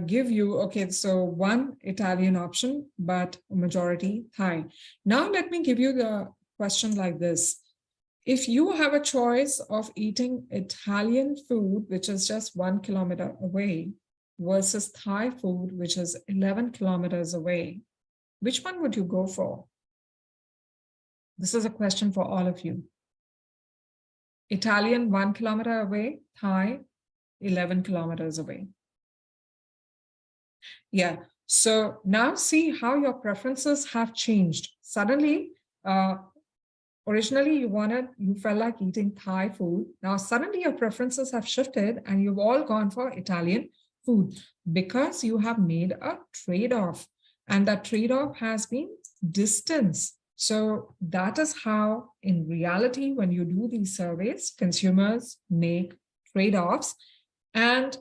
give you, okay, so one Italian option, but majority Thai. Now let me give you the question like this. If you have a choice of eating Italian food, which is just 1 kilometer away, versus Thai food, which is 11 kilometers away, which one would you go for? This is a question for all of you. Italian 1 kilometer away, Thai 11 kilometers away. Yeah, so now see how your preferences have changed. Suddenly, originally you felt like eating Thai food. Now suddenly your preferences have shifted and you've all gone for Italian food because you have made a trade-off, and that trade-off has been distance. So that is how, in reality, when you do these surveys, consumers make trade-offs. And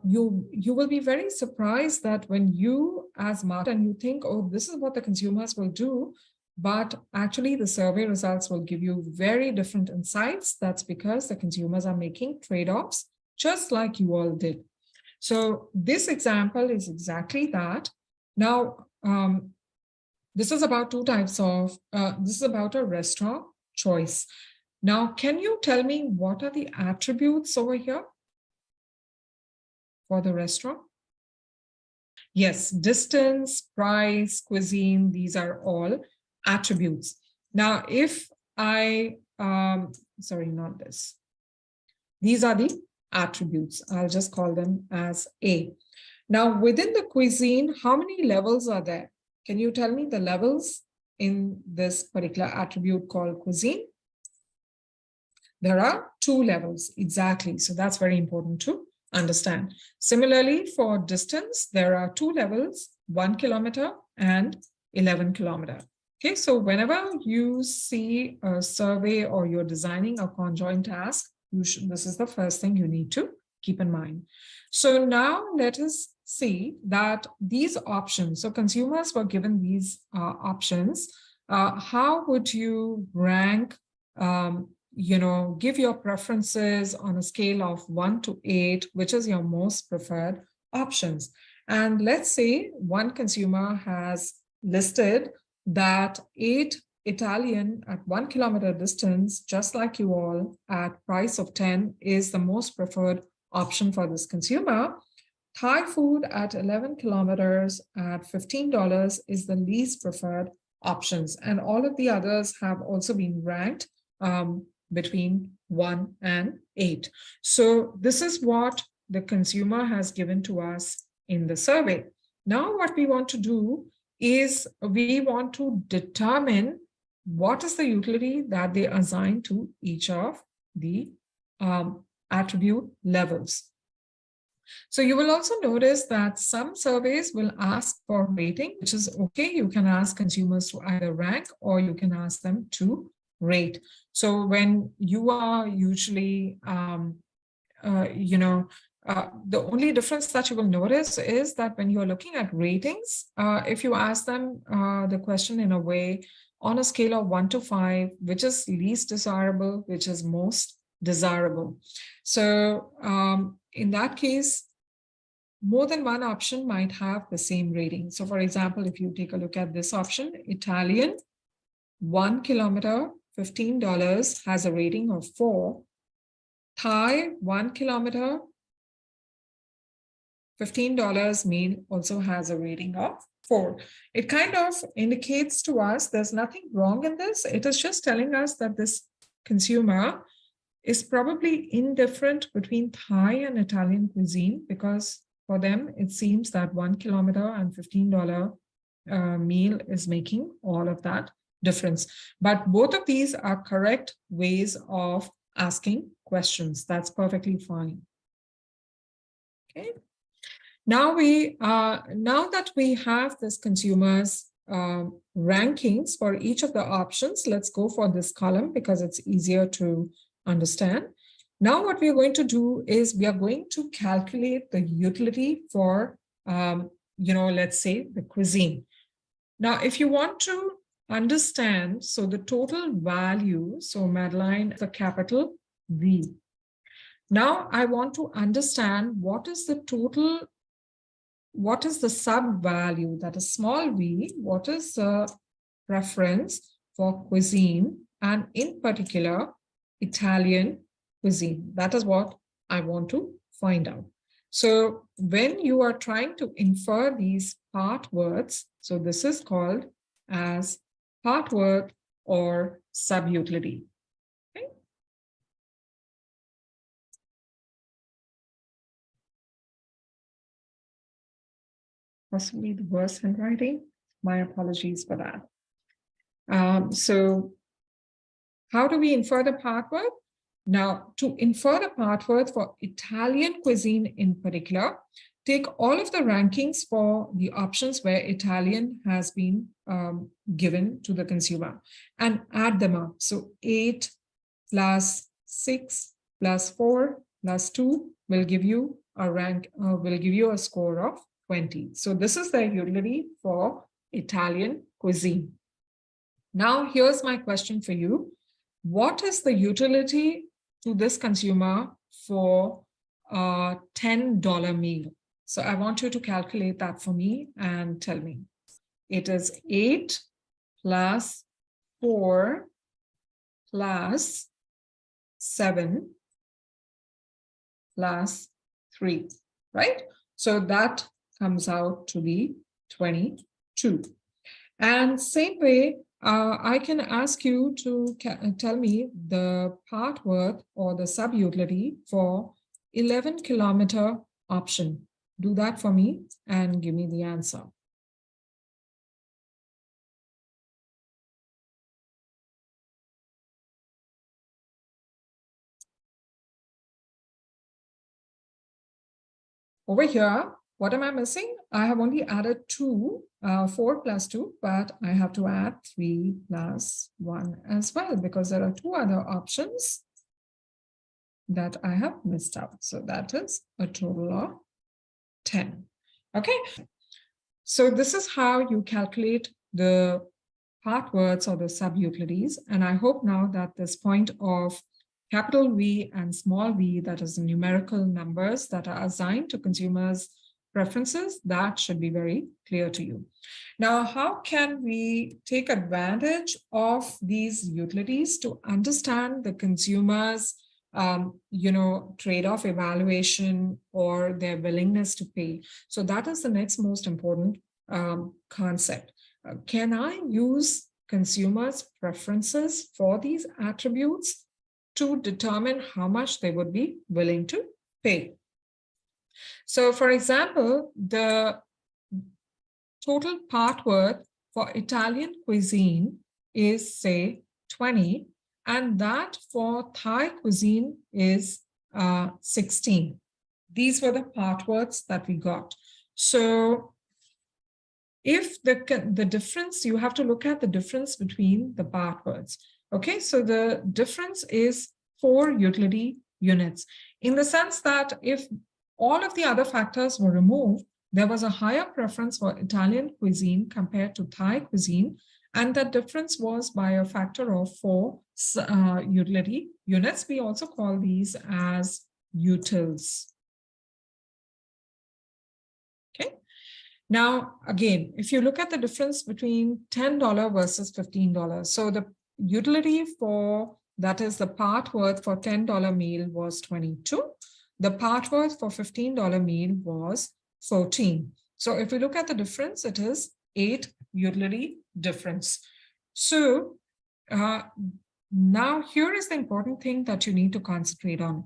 you will be very surprised that when you, as marketer, and you think, oh, this is what the consumers will do, but actually the survey results will give you very different insights. That's because the consumers are making trade-offs, just like you all did. So this example is exactly that. Now, this is about two types of, this is about a restaurant choice. Now, can you tell me what are the attributes over here for the restaurant? Yes, distance, price, cuisine, these are all attributes. Now, if I, sorry, not this. These are the attributes. I'll just call them as A. Now, within the cuisine, how many levels are there? Can you tell me the levels in this particular attribute called cuisine? There are 2 levels, exactly. So that's very important to understand. Similarly, for distance, there are 2 levels, 1 kilometer and 11 kilometer. Okay, so whenever you see a survey or you're designing a conjoint task, this is the first thing you need to keep in mind. So now let us see that these options, so consumers were given these options, how would you rank, give your preferences on a scale of 1 to 8, which is your most preferred options. And let's say one consumer has listed that 8 Italian at 1 kilometer distance, just like you all, at price of 10 is the most preferred option for this consumer. Thai food at 11 kilometers at $15 is the least preferred options. And all of the others have also been ranked between 1 and 8. So this is what the consumer has given to us in the survey. Now what we want to do is we want to determine what is the utility that they assign to each of the attribute levels. So you will also notice that some surveys will ask for rating, which is okay. You can ask consumers to either rank or you can ask them to rate. So when you are usually, the only difference that you will notice is that when you're looking at ratings, if you ask them the question in a way on a scale of 1 to 5, which is least desirable, which is most desirable. So in that case, more than one option might have the same rating. So for example, if you take a look at this option, Italian, 1 kilometer, $15 has a rating of 4. Thai, 1 kilometer, $15 meal also has a rating of 4. It kind of indicates to us there's nothing wrong in this. It is just telling us that this consumer is probably indifferent between Thai and Italian cuisine, because for them, it seems that 1 kilometer and $15 meal is making all of that difference. But both of these are correct ways of asking questions. That's perfectly fine. Okay. Now that we have this consumers rankings for each of the options. Let's go for this column because it's easier to understand. Now what we are going to do is we are going to calculate the utility for, let's say the cuisine. Now, if you want to understand, so the total value, so Madeline, the capital V. Now I want to understand what is the total, what is the sub value, that is small v, what is the preference for cuisine, and in particular, Italian cuisine. That is what I want to find out. So when you are trying to infer these part words, so this is called as part word or sub-utility. Okay. Possibly the worst handwriting. My apologies for that. So how do we infer the part word? Now, to infer the part word for Italian cuisine in particular, take all of the rankings for the options where Italian has been given to the consumer and add them up. So 8 plus 6 plus 4 plus 2 will give you a rank, will give you a score of 20. So this is the utility for Italian cuisine. Now, here's my question for you. What is the utility to this consumer for a $10 meal? So I want you to calculate that for me and tell me. It is 8 plus 4 plus 7 plus 3, right? So that comes out to be 22. And same way, I can ask you to tell me the part word or the sub-utility for 11-kilometer option. Do that for me and give me the answer. Over here, what am I missing? I have only added 2, 4 plus 2, but I have to add 3 plus 1 as well because there are 2 other options that I have missed out. So that is a total of 10. Okay. So this is how you calculate the part words or the sub-utilities. And I hope now that this point of capital V and small v, that is the numerical numbers that are assigned to consumers' preferences, that should be very clear to you. Now, how can we take advantage of these utilities to understand the consumers' trade-off evaluation or their willingness to pay? So that is the next most important concept. Can I use consumers' preferences for these attributes to determine how much they would be willing to pay? So for example, the total part worth for Italian cuisine is, say, 20, and that for Thai cuisine is 16. These were the part words that we got. So if the difference, you have to look at the difference between the part words. Okay, so the difference is 4 utility units, in the sense that if all of the other factors were removed, there was a higher preference for Italian cuisine compared to Thai cuisine, and that difference was by a factor of 4 utility units. We also call these as utils. Okay. Now, again, if you look at the difference between $10 versus $15, so the utility for, that is the part worth for $10 meal was 22. The part worth for $15 meal was 14. So if we look at the difference, it is 8 utility difference. So now here is the important thing that you need to concentrate on.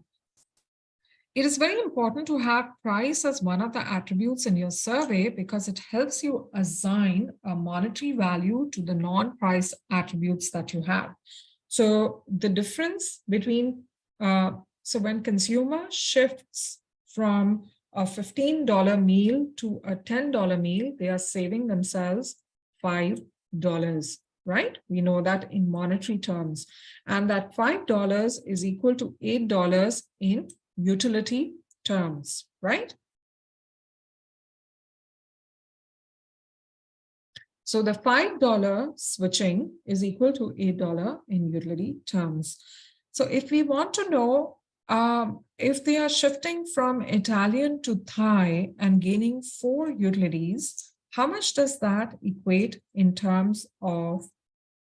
It is very important to have price as one of the attributes in your survey because it helps you assign a monetary value to the non-price attributes that you have. So the difference between, so when consumer shifts from a $15 meal to a $10 meal, they are saving themselves $5, right? We know that in monetary terms. And that $5 is equal to $8 in utility terms, right? So the $5 switching is equal to $8 in utility terms. So if we want to know if they are shifting from Italian to Thai and gaining 4 utilities, how much does that equate in terms of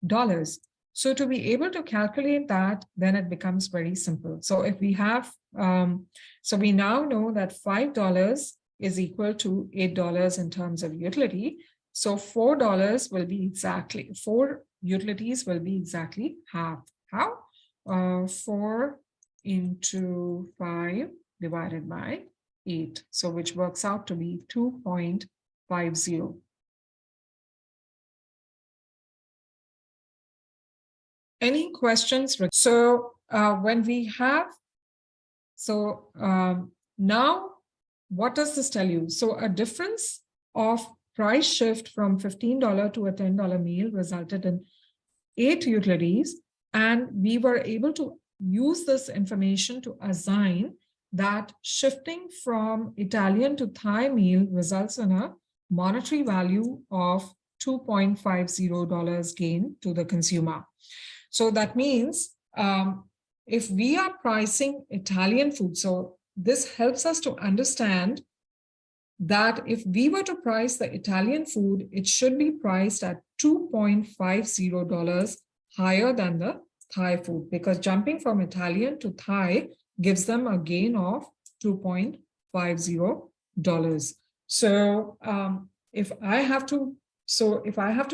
dollars? So to be able to calculate that, then it becomes very simple. So if we have, so we now know that $5 is equal to $8 in terms of utility. So $4 will be exactly, 4 utilities will be exactly half. How? 4 into 5 divided by 8. So which works out to be 2.50. Any questions? So when we have, now what does this tell you? So a difference of price shift from $15 to a $10 meal resulted in 8 utilities, and we were able to use this information to assign that shifting from Italian to Thai meal results in a monetary value of $2.50 gain to the consumer. So that means if we are pricing Italian food, so this helps us to understand that if we were to price the Italian food, it should be priced at $2.50 higher than the Thai food, because jumping from Italian to Thai gives them a gain of $2.50. So if I have to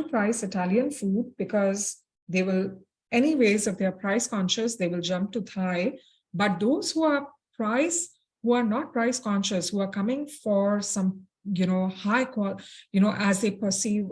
price Italian food, because they will, anyways, if they are price conscious, they will jump to Thai. But those who are not price conscious, who are coming for some, high quality, as they perceive,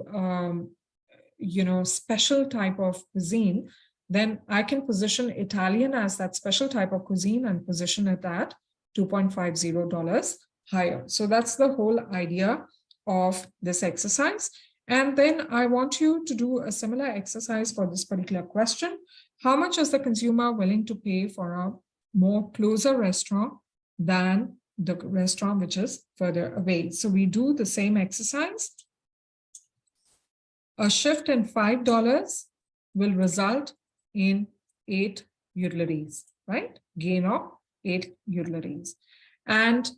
special type of cuisine, then I can position Italian as that special type of cuisine and position it at $2.50 higher. So that's the whole idea of this exercise. And then I want you to do a similar exercise for this particular question. How much is the consumer willing to pay for a more closer restaurant than the restaurant which is further away? So we do the same exercise. A shift in $5 will result in 8 utilities, right? Gain of 8 utilities. And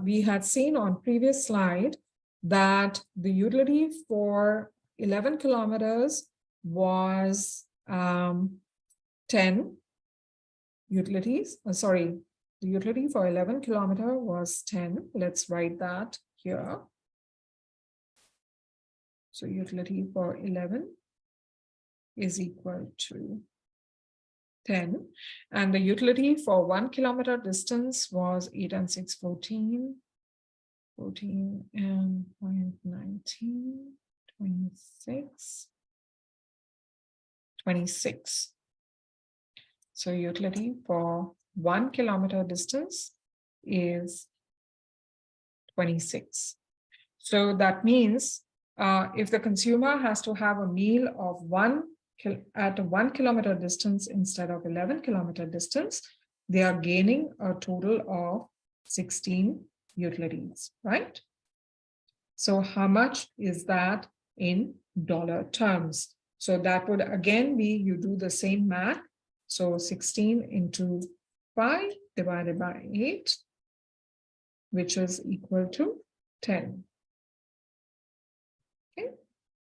we had seen on previous slide that the utility for 11 kilometers was 10 utilities. The utility for 11 kilometer was 10. Let's write that here. So utility for 11 is equal to 10. And the utility for 1 kilometer distance was 8 and 6, 14. 14 and 19, 26, 26. So utility for 1 kilometer distance is 26. So that means if the consumer has to have a meal of 1 kilometer distance instead of 11 kilometer distance, they are gaining a total of 16 utilities, right? So how much is that in dollar terms? So that would again be, you do the same math. So 16 into 5 divided by 8, which is equal to 10. Okay.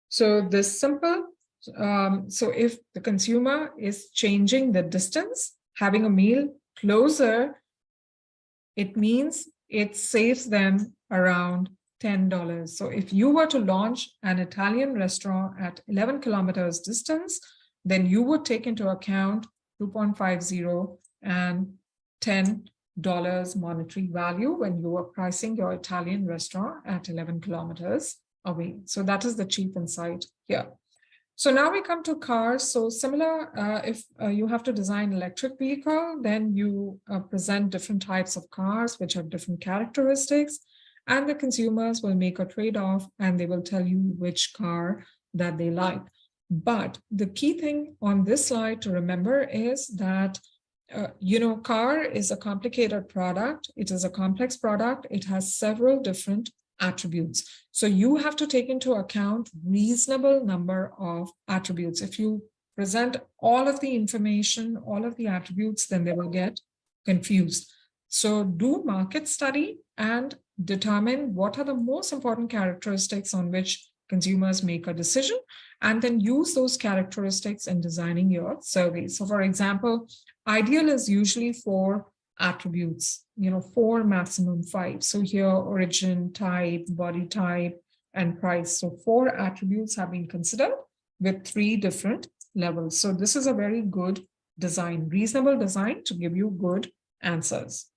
So this simple, so if the consumer is changing the distance, having a meal closer, it means it saves them around $10. So if you were to launch an Italian restaurant at 11 kilometers distance, then you would take into account 2.50 and $10 monetary value when you are pricing your Italian restaurant at 11 kilometers away. So that is the cheap insight here. So now we come to cars. So similar, if you have to design electric vehicle, then you present different types of cars which have different characteristics, and the consumers will make a trade-off and they will tell you which car that they like. But the key thing on this slide to remember is that car is a complicated product. It is a complex product. It has several different attributes. So you have to take into account reasonable number of attributes. If you present all of the information, all of the attributes, then they will get confused. So do market study and determine what are the most important characteristics on which consumers make a decision, and then use those characteristics in designing your survey. So for example, ideal is usually 4 attributes, 4 maximum 5. So here, origin, type, body type, and price. So 4 attributes have been considered with 3 different levels. So this is a very good design, reasonable design to give you good answers.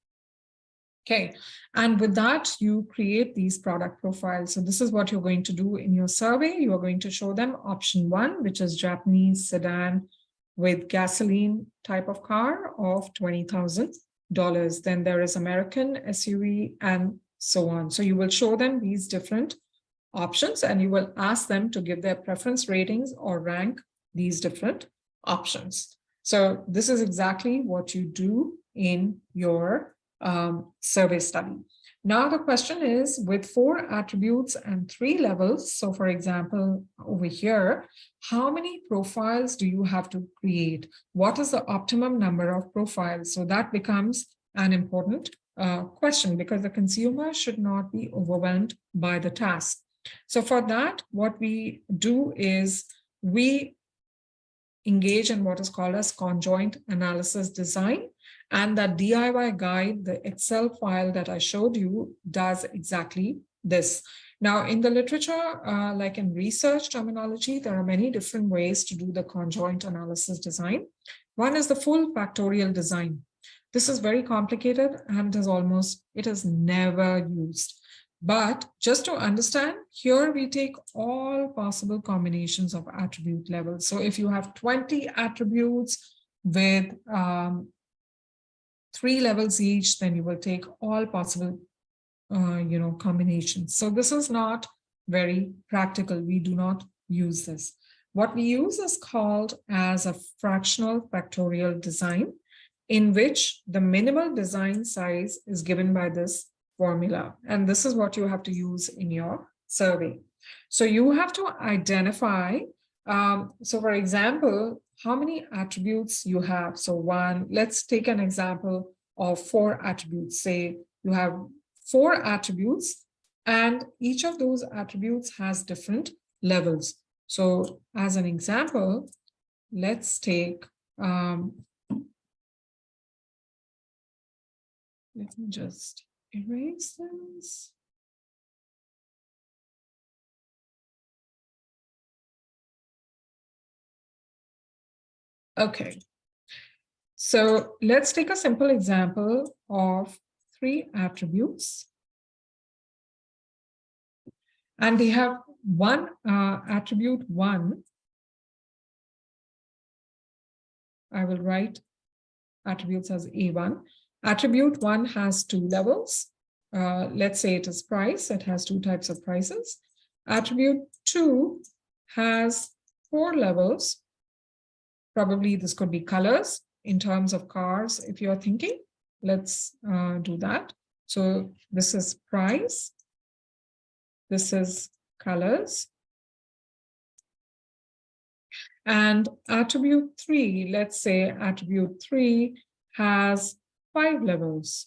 Okay, and with that, you create these product profiles. So this is what you're going to do in your survey. You are going to show them option 1, which is Japanese sedan with gasoline type of car of $20,000. Then there is American SUV and so on. So you will show them these different options and you will ask them to give their preference ratings or rank these different options. So this is exactly what you do in your survey study. Now the question is, with 4 attributes and 3 levels, so for example, over here, how many profiles do you have to create? What is the optimum number of profiles? So that becomes an important question, because the consumer should not be overwhelmed by the task. So for that, what we do is we engage in what is called as conjoint analysis design. And that DIY guide, the Excel file that I showed you, does exactly this. Now, in the literature, like in research terminology, there are many different ways to do the conjoint analysis design. One is the full factorial design. This is very complicated and it is never used. But just to understand, here we take all possible combinations of attribute levels. So if you have 20 attributes with 3 levels each, then you will take all possible, combinations. So this is not very practical. We do not use this. What we use is called as a fractional factorial design, in which the minimal design size is given by this formula. And this is what you have to use in your survey. So you have to identify, so for example, how many attributes you have. So let's take an example of 4 attributes. Say you have 4 attributes and each of those attributes has different levels. So as an example, let's take, let me just erase this. Okay, so let's take a simple example of 3 attributes. And they have attribute 1. I will write attributes as A1. Attribute 1 has 2 levels. Let's say it is price. It has 2 types of prices. Attribute 2 has 4 levels. Probably this could be colors in terms of cars. If you're thinking, let's do that. So this is price. This is colors. And attribute 3, let's say attribute 3 has 5 levels.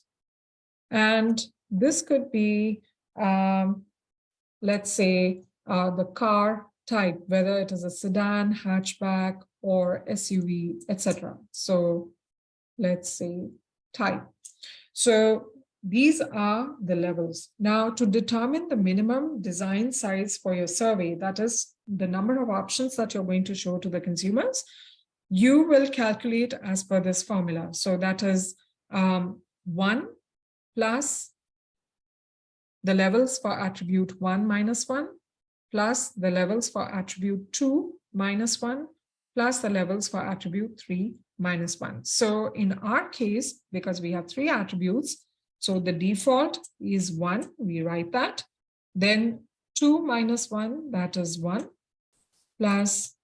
And this could be, let's say, the car type, whether it is a sedan, hatchback, or SUV, etc. So let's say type. So these are the levels. Now, to determine the minimum design size for your survey, that is the number of options that you're going to show to the consumers, you will calculate as per this formula. So that is 1 plus the levels for attribute 1 minus 1 plus the levels for attribute 2 minus 1 plus the levels for attribute 3 minus 1. So in our case, because we have 3 attributes, so the default is 1, we write that. Then 2 minus 1, that is 1. plus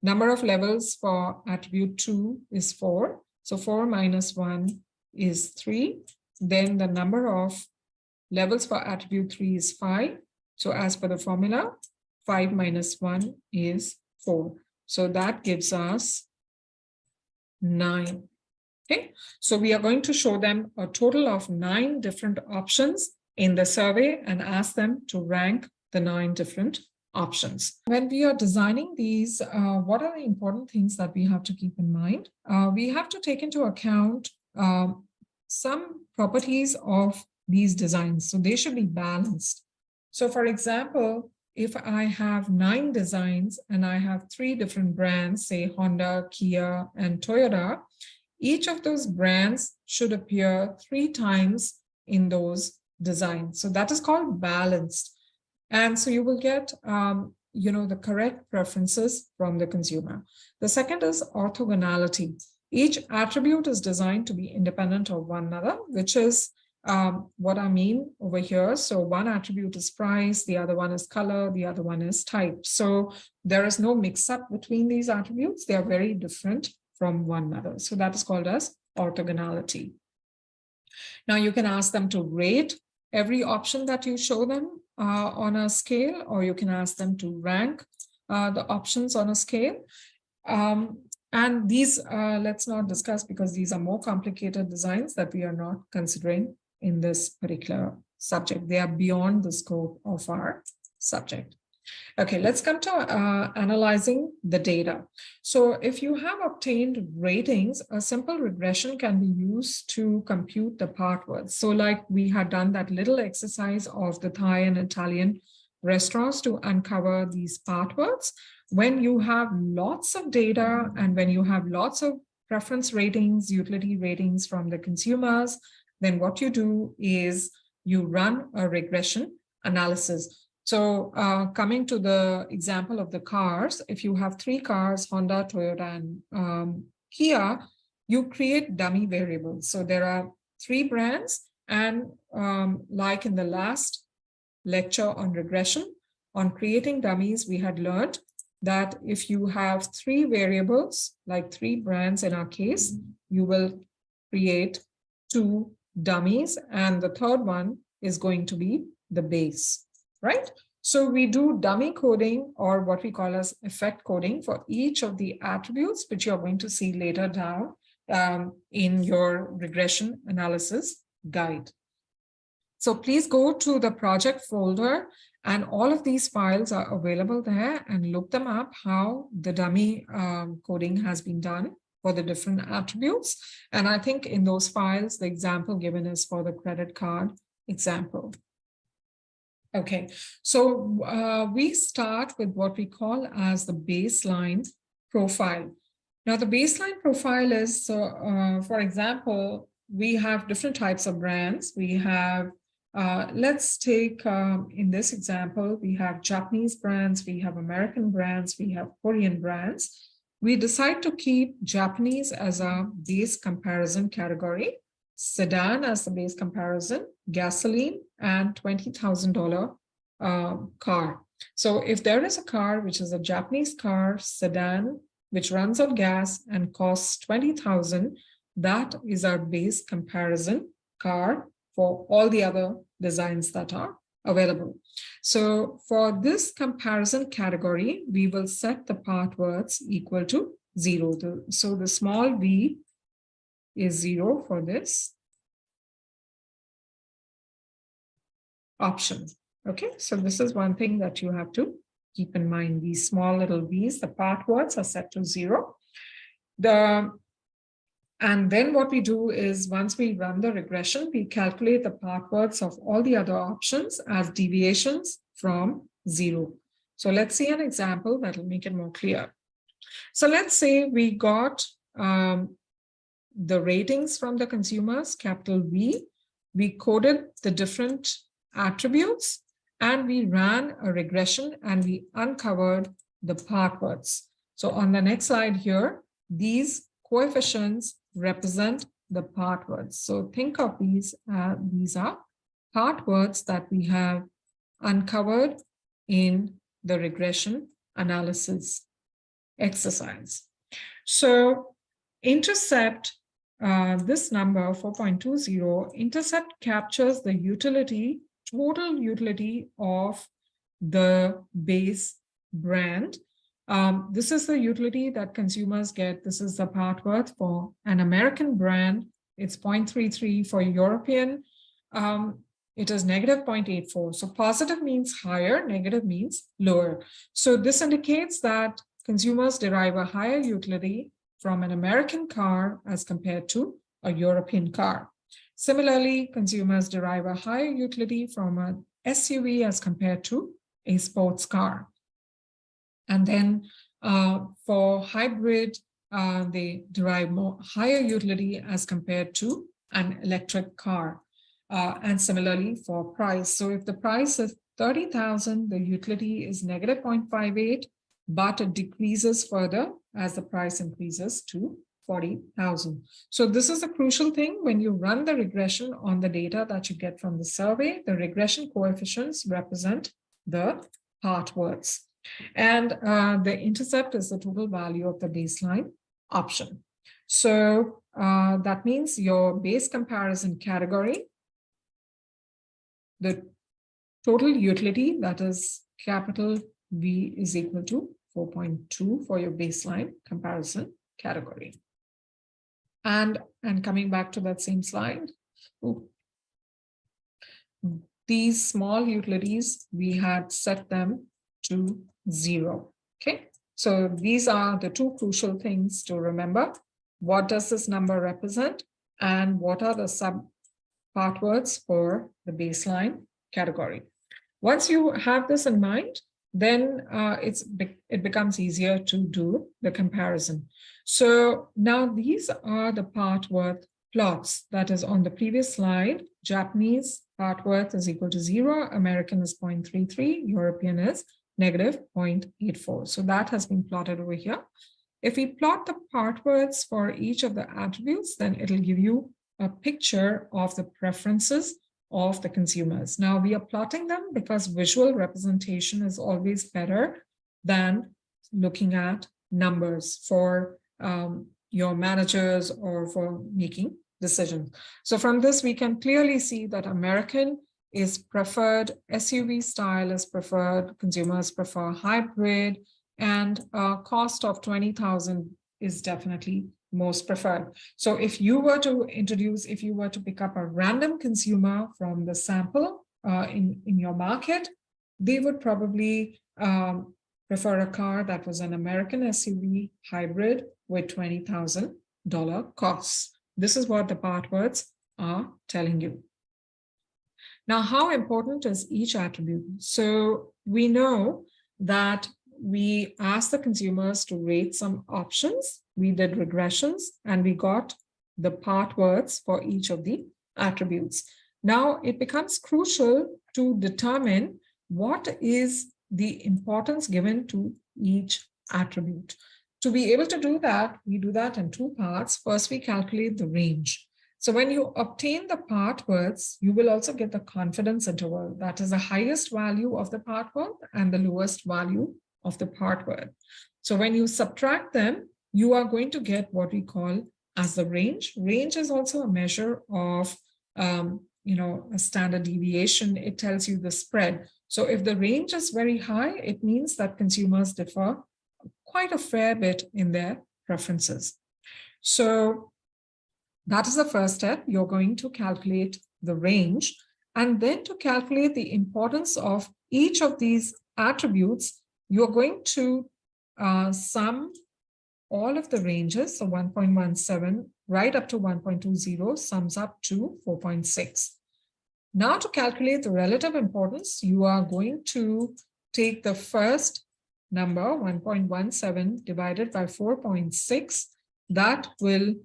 number of levels for attribute 2 is 4. So 4 minus 1 is 3. Then the number of levels for attribute 3 is 5. So as per the formula, 5 minus 1 is 4. So that gives us 9. Okay, so we are going to show them a total of 9 different options in the survey and ask them to rank the 9 different options. When we are designing these, what are the important things that we have to keep in mind? We have to take into account some properties of these designs. So they should be balanced. So for example, if I have 9 designs and I have 3 different brands, say Honda, Kia, and Toyota, each of those brands should appear 3 times in those designs. So that is called balanced. And so you will get, the correct preferences from the consumer. The second is orthogonality. Each attribute is designed to be independent of one another, which is what I mean over here. So one attribute is price, the other one is color, the other one is type. So there is no mix-up between these attributes. They are very different from one another. So that is called as orthogonality. Now you can ask them to rate every option that you show them on a scale, or you can ask them to rank the options on a scale. And these, let's not discuss because these are more complicated designs that we are not considering in this particular subject. They are beyond the scope of our subject. Okay, let's come to analyzing the data. So if you have obtained ratings, a simple regression can be used to compute the part worth. So like we had done that little exercise of the Thai and Italian restaurants to uncover these part worths. When you have lots of data and when you have lots of preference ratings, utility ratings from the consumers, then what you do is you run a regression analysis. So coming to the example of the cars, if you have 3 cars, Honda, Toyota, and Kia, you create dummy variables. So there are 3 brands. And like in the last lecture on regression, on creating dummies, we had learned that if you have 3 variables, like 3 brands in our case, you will create 2 dummies. And the third one is going to be the base. Right? So we do dummy coding, or what we call as effect coding, for each of the attributes, which you're going to see later down in your regression analysis guide. So please go to the project folder, and all of these files are available there, and look them up how the dummy coding has been done for the different attributes. And I think in those files, the example given is for the credit card example. Okay, so we start with what we call as the baseline profile. Now, the baseline profile is, for example, we have different types of brands. We have, let's take, in this example, we have Japanese brands, we have American brands, we have Korean brands. We decide to keep Japanese as a base comparison category, sedan as the base comparison, gasoline, and $20,000 car. So if there is a car, which is a Japanese car, sedan, which runs on gas and costs $20,000, that is our base comparison car for all the other designs that are available. So for this comparison category, we will set the part worths equal to 0. So the small v is 0 for this option. Okay, so this is one thing that you have to keep in mind. These small little v's, the part worths are set to 0. And then what we do is, once we run the regression, we calculate the part worths of all the other options as deviations from 0. So let's see an example that will make it more clear. So let's say we got the ratings from the consumers, capital V. We coded the different attributes, and we ran a regression and we uncovered the part worths. So on the next slide here, these coefficients represent the part worths. So think of these are part worths that we have uncovered in the regression analysis exercise. So intercept, this number 4.20, intercept captures the utility, total utility of the base brand. This is the utility that consumers get. This is the part worth for an American brand. It's 0.33 for European. It is negative 0.84. So positive means higher, negative means lower. So this indicates that consumers derive a higher utility from an American car as compared to a European car. Similarly, consumers derive a higher utility from an SUV as compared to a sports car. And then for hybrid, they derive higher utility as compared to an electric car. And similarly for price. So if the price is 30,000, the utility is negative 0.58, but it decreases further as the price increases to 40,000. So this is a crucial thing when you run the regression on the data that you get from the survey. The regression coefficients represent the part worths. And the intercept is the total value of the baseline option. So that means your base comparison category, the total utility, that is capital V, is equal to 4.2 for your baseline comparison category. And coming back to that same slide, these small utilities, we had set them to 0. Okay, so these are the two crucial things to remember. What does this number represent? And what are the sub part words for the baseline category? Once you have this in mind, then it becomes easier to do the comparison. So now these are the part worth plots. That is on the previous slide, Japanese part worth is equal to 0, American is 0.33, European is negative 0.84. So that has been plotted over here. If we plot the part worths for each of the attributes, then it'll give you a picture of the preferences of the consumers. Now we are plotting them because visual representation is always better than looking at numbers for your managers or for making decisions. So from this, we can clearly see that American is preferred, SUV style is preferred, consumers prefer hybrid, and cost of 20,000 is definitely most preferred. So if you were to pick up a random consumer from the sample in your market, they would probably prefer a car that was an American SUV hybrid with $20,000 costs. This is what the part words are telling you. Now, how important is each attribute? So we know that we asked the consumers to rate some options. We did regressions and we got the part words for each of the attributes. Now it becomes crucial to determine what is the importance given to each attribute. To be able to do that, we do that in two parts. First, we calculate the range. So when you obtain the part words, you will also get the confidence interval. That is the highest value of the part word and the lowest value of the part word. So when you subtract them, you are going to get what we call as the range. Range is also a measure of a standard deviation. It tells you the spread. So if the range is very high, it means that consumers differ quite a fair bit in their preferences. So that is the first step. You're going to calculate the range, and then to calculate the importance of each of these attributes, you're going to sum all of the ranges. So 1.17 right up to 1.20 sums up to 4.6. Now to calculate the relative importance, you are going to take the first number, 1.17 divided by 4.6. That will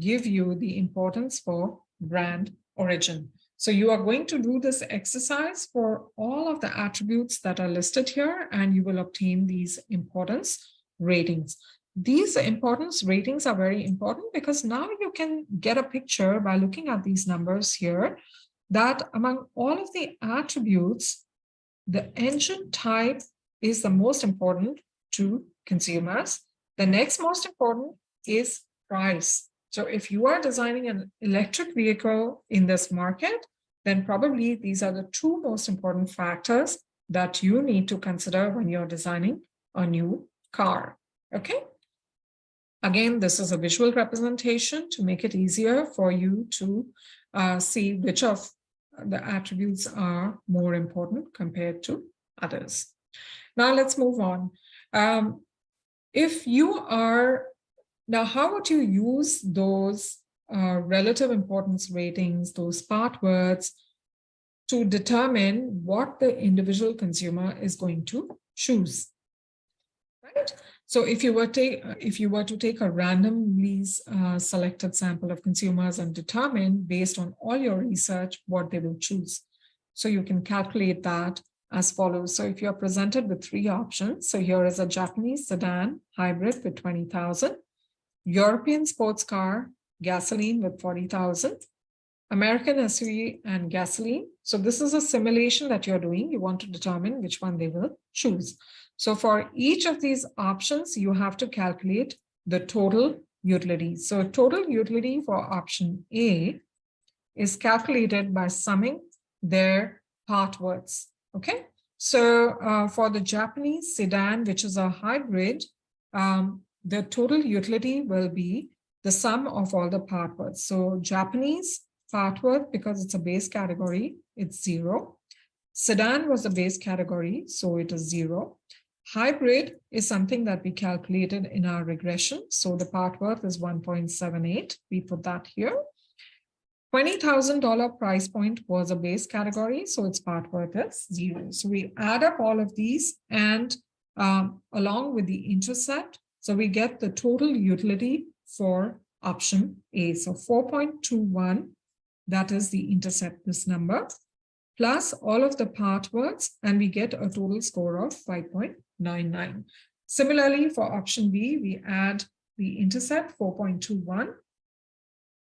give you the importance for brand origin. So you are going to do this exercise for all of the attributes that are listed here, and you will obtain these importance ratings. These importance ratings are very important because now you can get a picture by looking at these numbers here that among all of the attributes, the engine type is the most important to consumers. The next most important is price. So if you are designing an electric vehicle in this market, then probably these are the two most important factors that you need to consider when you're designing a new car. Okay. Again, this is a visual representation to make it easier for you to see which of the attributes are more important compared to others. Now let's move on. If you are, now how would you use those relative importance ratings, those part words, to determine what the individual consumer is going to choose? Right? So if you were to take a randomly selected sample of consumers and determine based on all your research what they will choose. So you can calculate that as follows. So if you're presented with three options, so here is a Japanese sedan hybrid with 20,000, European sports car, gasoline with 40,000, American SUV and gasoline. So this is a simulation that you're doing. You want to determine which one they will choose. So for each of these options, you have to calculate the total utility. So total utility for option A is calculated by summing their part words. Okay. So for the Japanese sedan, which is a hybrid, the total utility will be the sum of all the part words. So Japanese part word, because it's a base category, it's 0. Sedan was a base category, so it is 0. Hybrid is something that we calculated in our regression. So the part worth is 1.78. We put that here. $20,000 price point was a base category, so its part worth is 0. So we add up all of these and along with the intercept, so we get the total utility for option A. So 4.21, that is the intercept, this number, plus all of the part words, and we get a total score of 5.99. Similarly, for option B, we add the intercept 4.21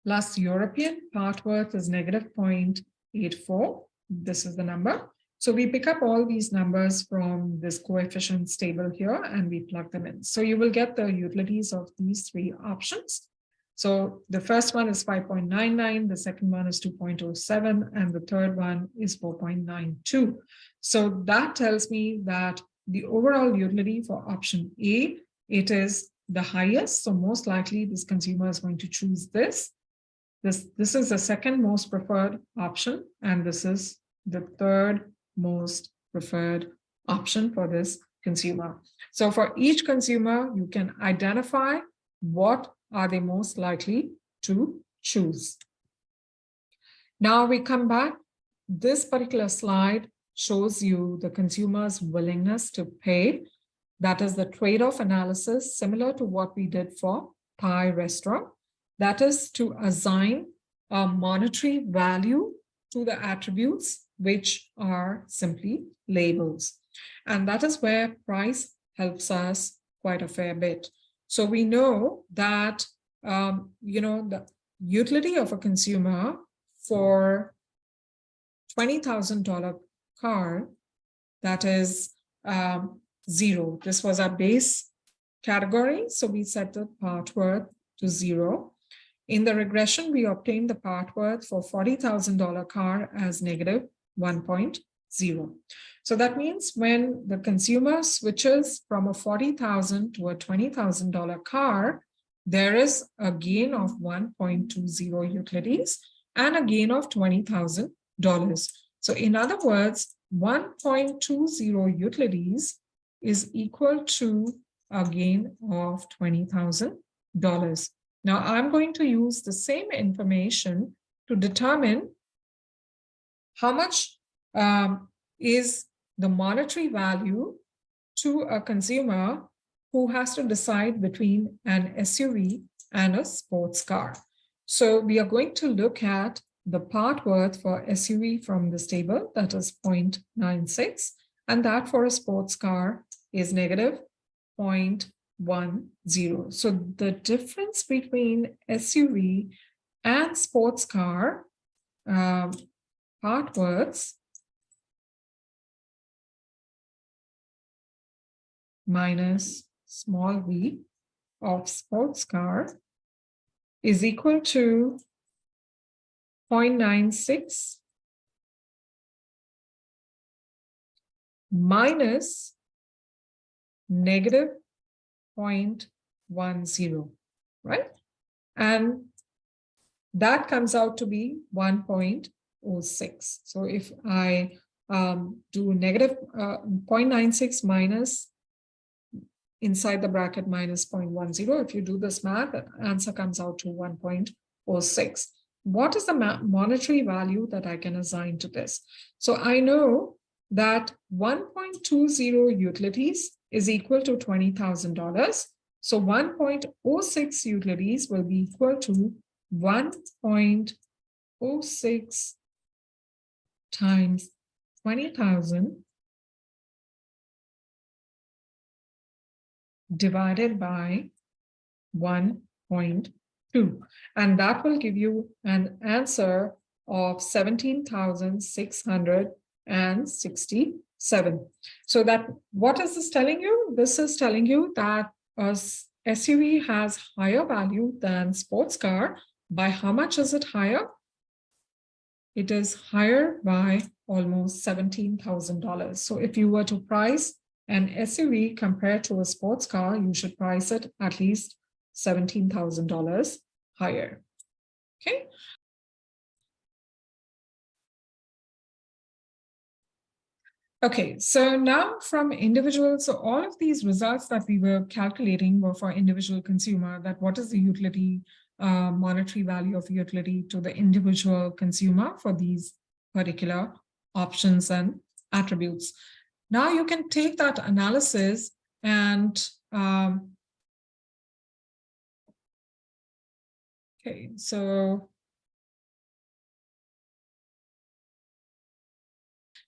plus European part worth is negative 0.84. This is the number. So we pick up all these numbers from this coefficients table here and we plug them in. So you will get the utilities of these three options. So the first one is 5.99, the second one is 2.07, and the third one is 4.92. So that tells me that the overall utility for option A, it is the highest. So most likely this consumer is going to choose this. This is the second most preferred option, and this is the third most preferred option for this consumer. So for each consumer, you can identify what are they most likely to choose. Now we come back. This particular slide shows you the consumer's willingness to pay. That is the trade-off analysis, similar to what we did for Thai restaurant. That is to assign a monetary value to the attributes, which are simply labels. And that is where price helps us quite a fair bit. So we know that, the utility of a consumer for $20,000 car, that is 0. This was our base category. So we set the part worth to 0. In the regression, we obtained the part worth for $40,000 car as negative 1.0. So that means when the consumer switches from a $40,000 to a $20,000 car, there is a gain of 1.20 utilities and a gain of $20,000. So in other words, 1.20 utilities is equal to a gain of $20,000. Now I'm going to use the same information to determine how much is the monetary value to a consumer who has to decide between an SUV and a sports car. So we are going to look at the part worth for SUV from this table, that is 0.96, and that for a sports car is negative 0.10. So the difference between SUV and sports car part worths minus small v of sports car is equal to 0.96 minus negative 0.10, right? And that comes out to be 1.06. So if I do negative 0.96 minus inside the bracket minus 0.10, if you do this math, the answer comes out to 1.06. What is the monetary value that I can assign to this? So I know that 1.20 utilities is equal to $20,000. So 1.06 utilities will be equal to 1.06 times 20,000 divided by 1.2. And that will give you an answer of 17,667. So that, what is this telling you? This is telling you that a SUV has higher value than sports car. By how much is it higher? It is higher by almost $17,000. So if you were to price an SUV compared to a sports car, you should price it at least $17,000 higher. Okay. Okay, so now from individual, so all of these results that we were calculating were for individual consumer, that what is the utility, monetary value of utility to the individual consumer for these particular options and attributes. Now you can take that analysis and okay, so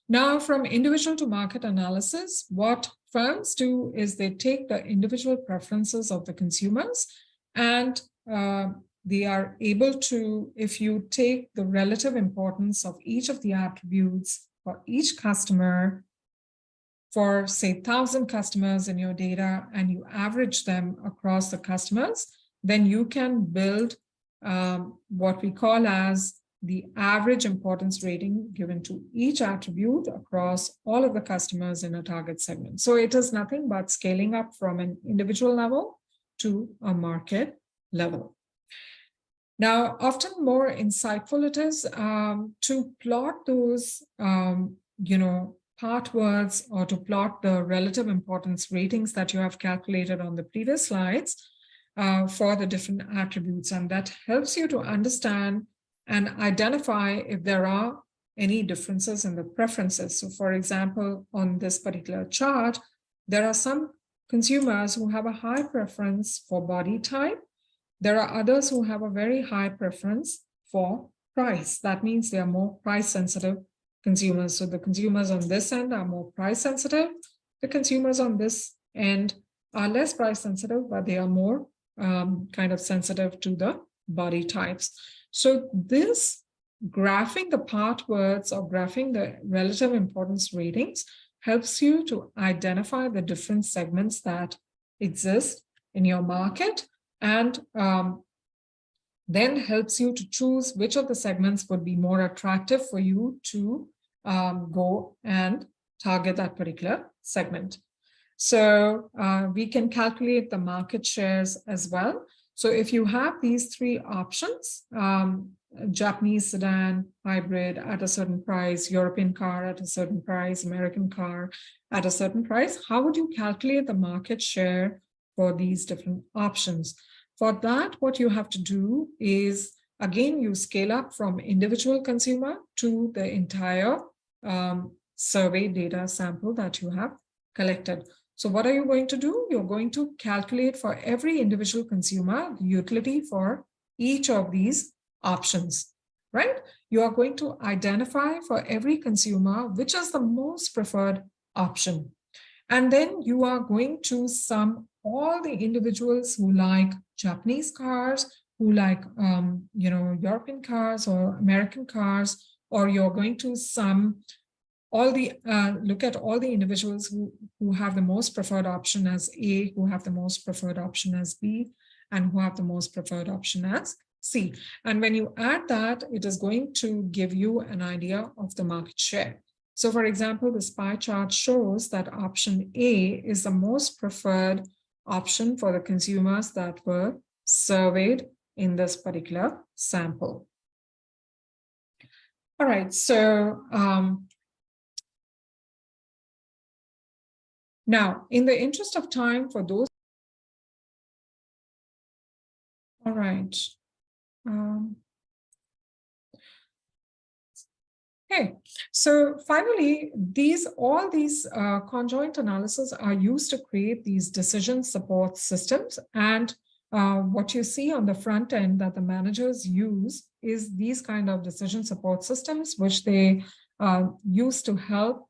now from individual to market analysis, what firms do is they take the individual preferences of the consumers and they are able to, if you take the relative importance of each of the attributes for each customer, for say 1,000 customers in your data, and you average them across the customers, then you can build what we call as the average importance rating given to each attribute across all of the customers in a target segment. So it is nothing but scaling up from an individual level to a market level. Now, often more insightful it is to plot those, part words, or to plot the relative importance ratings that you have calculated on the previous slides for the different attributes. And that helps you to understand and identify if there are any differences in the preferences. So for example, on this particular chart, there are some consumers who have a high preference for body type. There are others who have a very high preference for price. That means they are more price sensitive consumers. So the consumers on this end are more price sensitive. The consumers on this end are less price sensitive, but they are more kind of sensitive to the body types. So this graphing the part words or graphing the relative importance ratings helps you to identify the different segments that exist in your market, and then helps you to choose which of the segments would be more attractive for you to go and target that particular segment. So we can calculate the market shares as well. So if you have these three options, Japanese sedan, hybrid at a certain price, European car at a certain price, American car at a certain price, how would you calculate the market share for these different options? For that, what you have to do is, again, you scale up from individual consumer to the entire survey data sample that you have collected. So what are you going to do? You're going to calculate for every individual consumer the utility for each of these options, right? You are going to identify for every consumer which is the most preferred option. And then you are going to sum all the individuals who like Japanese cars, who like European cars or American cars, or you're going to sum look at all the individuals who have the most preferred option as A, who have the most preferred option as B, and who have the most preferred option as C. And when you add that, it is going to give you an idea of the market share. So for example, this pie chart shows that option A is the most preferred option for the consumers that were surveyed in this particular sample. All right, so now, in the interest of time for those, all right. Okay, so finally, all these conjoint analysis are used to create these decision support systems. And what you see on the front end that the managers use is these kind of decision support systems, which they are used to help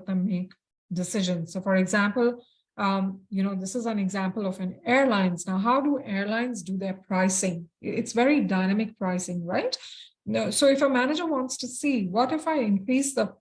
them make decisions. So for example, this is an example of an airlines. Now, how do airlines do their pricing? It's very dynamic pricing, right? No, so if a manager wants to see, what if I increase the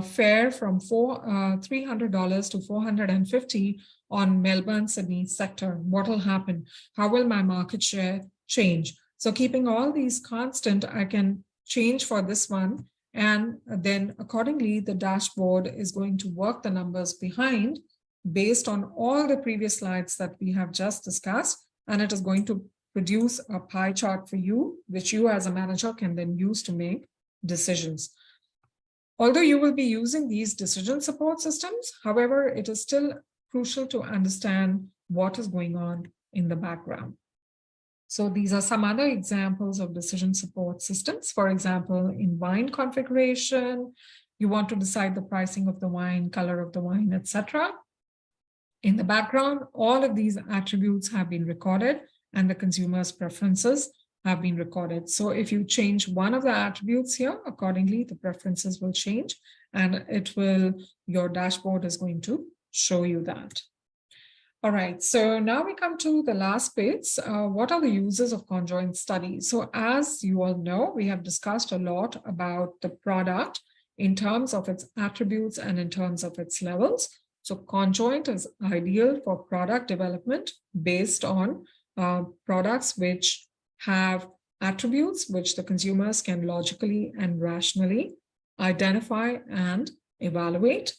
fare from $300 to $450 on Melbourne, Sydney sector? What will happen? How will my market share change? So keeping all these constant, I can change for this one. And then accordingly, the dashboard is going to work the numbers behind based on all the previous slides that we have just discussed. And it is going to produce a pie chart for you, which you as a manager can then use to make decisions. Although you will be using these decision support systems, however, it is still crucial to understand what is going on in the background. So these are some other examples of decision support systems. For example, in wine configuration, you want to decide the pricing of the wine, color of the wine, etc. In the background, all of these attributes have been recorded and the consumer's preferences have been recorded. So if you change one of the attributes here, accordingly, the preferences will change and your dashboard is going to show you that. All right, so now we come to the last bits. What are the uses of conjoint studies? So as you all know, we have discussed a lot about the product in terms of its attributes and in terms of its levels. So conjoint is ideal for product development based on products which have attributes which the consumers can logically and rationally identify and evaluate.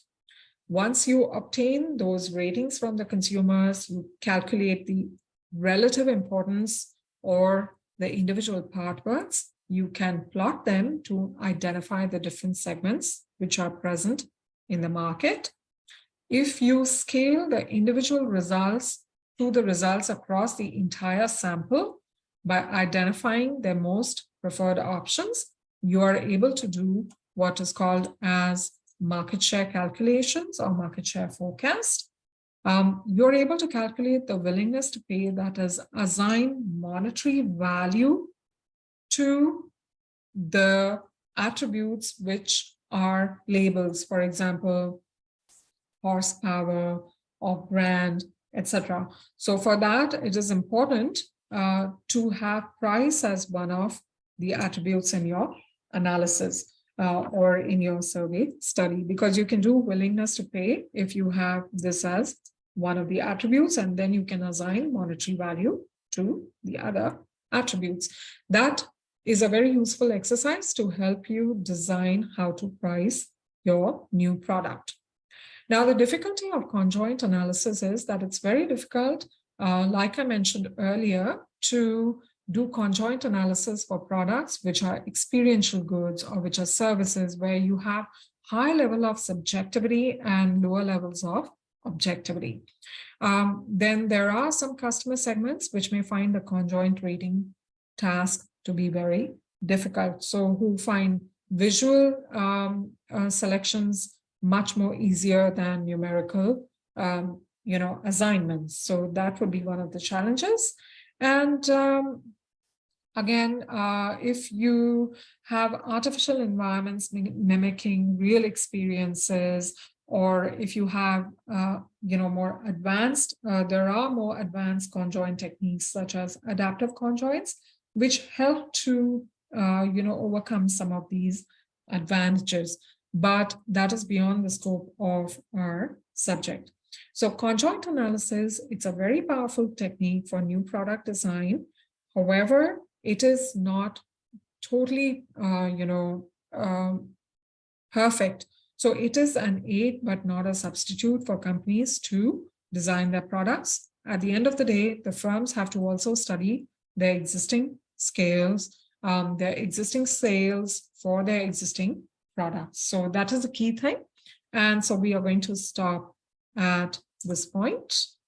Once you obtain those ratings from the consumers, you calculate the relative importance or the individual part words. You can plot them to identify the different segments which are present in the market. If you scale the individual results to the results across the entire sample by identifying their most preferred options, you are able to do what is called as market share calculations or market share forecast. You're able to calculate the willingness to pay, that is, assign monetary value to the attributes which are labels, for example, horsepower or brand, etc. So for that, it is important to have price as one of the attributes in your analysis or in your survey study, because you can do willingness to pay if you have this as one of the attributes, and then you can assign monetary value to the other attributes. That is a very useful exercise to help you design how to price your new product. Now, the difficulty of conjoint analysis is that it's very difficult, like I mentioned earlier, to do conjoint analysis for products which are experiential goods or which are services where you have high level of subjectivity and lower levels of objectivity. Then there are some customer segments which may find the conjoint rating task to be very difficult. So who find visual selections much more easier than numerical, assignments. So that would be one of the challenges. And again, if you have artificial environments mimicking real experiences, or if you have, more advanced, there are more advanced conjoint techniques such as adaptive conjoints, which help to, overcome some of these advantages. but that is beyond the scope of our subject. So conjoint analysis, it's a very powerful technique for new product design. However, it is not totally, perfect. So it is an aid, but not a substitute for companies to design their products. At the end of the day, the firms have to also study their existing scales, their existing sales for their existing products. So that is the key thing. And so we are going to stop at this point.